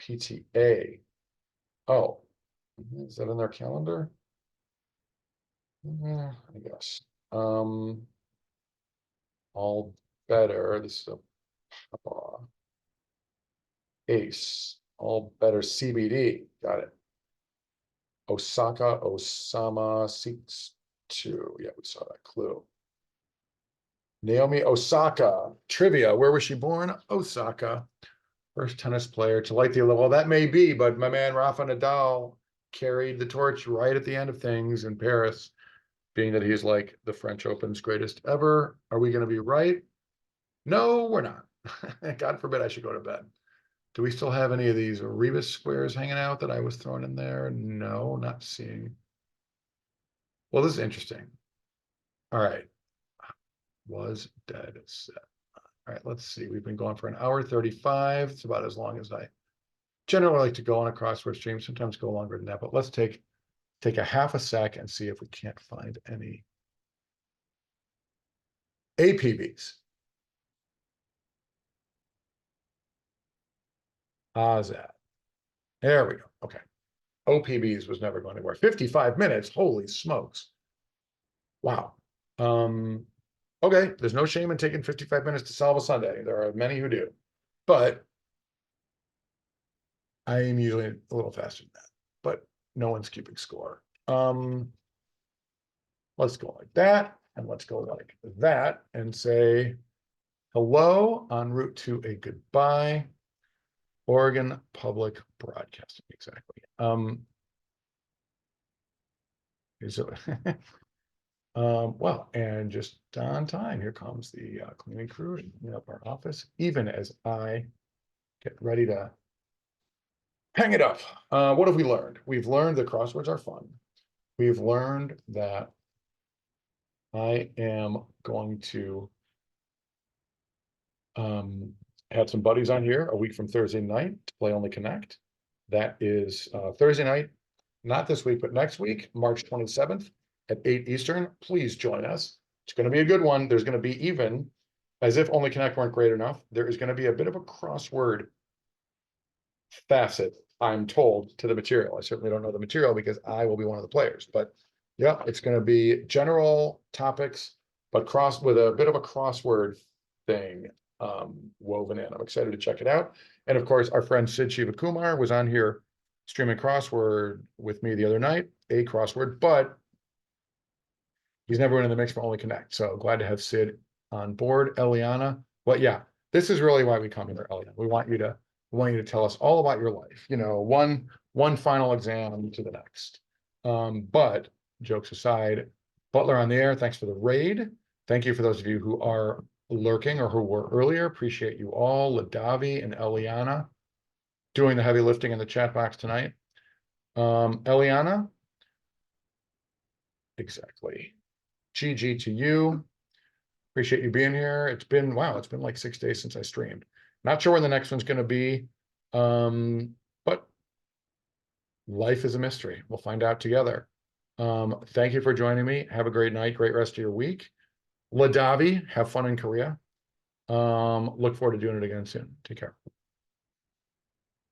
PTA. Oh, is that in their calendar? Yeah, I guess. All better. This is a ace. All better CBD. Got it. Osaka, Osama seeks to. Yeah, we saw that clue. Naomi Osaka. Trivia. Where was she born? Osaka. First tennis player to light the, well, that may be, but my man Rafa Nadal carried the torch right at the end of things in Paris, being that he's like the French Open's greatest ever. Are we going to be right? No, we're not. God forbid I should go to bed. Do we still have any of these Rebus squares hanging out that I was throwing in there? No, not seeing. Well, this is interesting. All right. Was dead set. All right, let's see. We've been going for an hour 35. It's about as long as I generally like to go on a crossword stream, sometimes go longer than that, but let's take a half a sec and see if we can't find any APBs. That. There we go. Okay. OPBs was never going anywhere. 55 minutes. Holy smokes. Wow. Okay, there's no shame in taking 55 minutes to solve a Sunday. There are many who do, but I am usually a little faster than that, but no one's keeping score. Let's go like that, and let's go like that, and say hello en route to a goodbye. Oregon Public Broadcasting, exactly. So, well, and just on time, here comes the cleaning crew to clean up our office, even as I get ready to hang it up. What have we learned? We've learned that crosswords are fun. We've learned that I am going to have some buddies on here a week from Thursday night to play Only Connect. That is Thursday night, not this week, but next week, March 27th at 8 Eastern. Please join us. It's going to be a good one. There's going to be, even as if Only Connect weren't great enough, there is going to be a bit of a crossword facet, I'm told, to the material. I certainly don't know the material because I will be one of the players, but yeah, it's going to be general topics, but cross with a bit of a crossword thing woven in. I'm excited to check it out. And of course, our friend Sid Shivakumar was on here streaming crossword with me the other night, a crossword, but he's never been in the mix for Only Connect. So glad to have Sid on board. Eliana, well, yeah, this is really why we come here, Eliana. We want you to tell us all about your life. You know, one final exam to the next. But jokes aside, Butler on the air, thanks for the raid. Thank you for those of you who are lurking or who were earlier. Appreciate you all. Ladavi and Eliana doing the heavy lifting in the chat box tonight. Eliana, exactly. GG to you. Appreciate you being here. It's been, wow, it's been like 6 days since I streamed. Not sure when the next one's going to be, but life is a mystery. We'll find out together. Thank you for joining me. Have a great night, great rest of your week. Ladavi, have fun in Korea. Look forward to doing it again soon. Take care.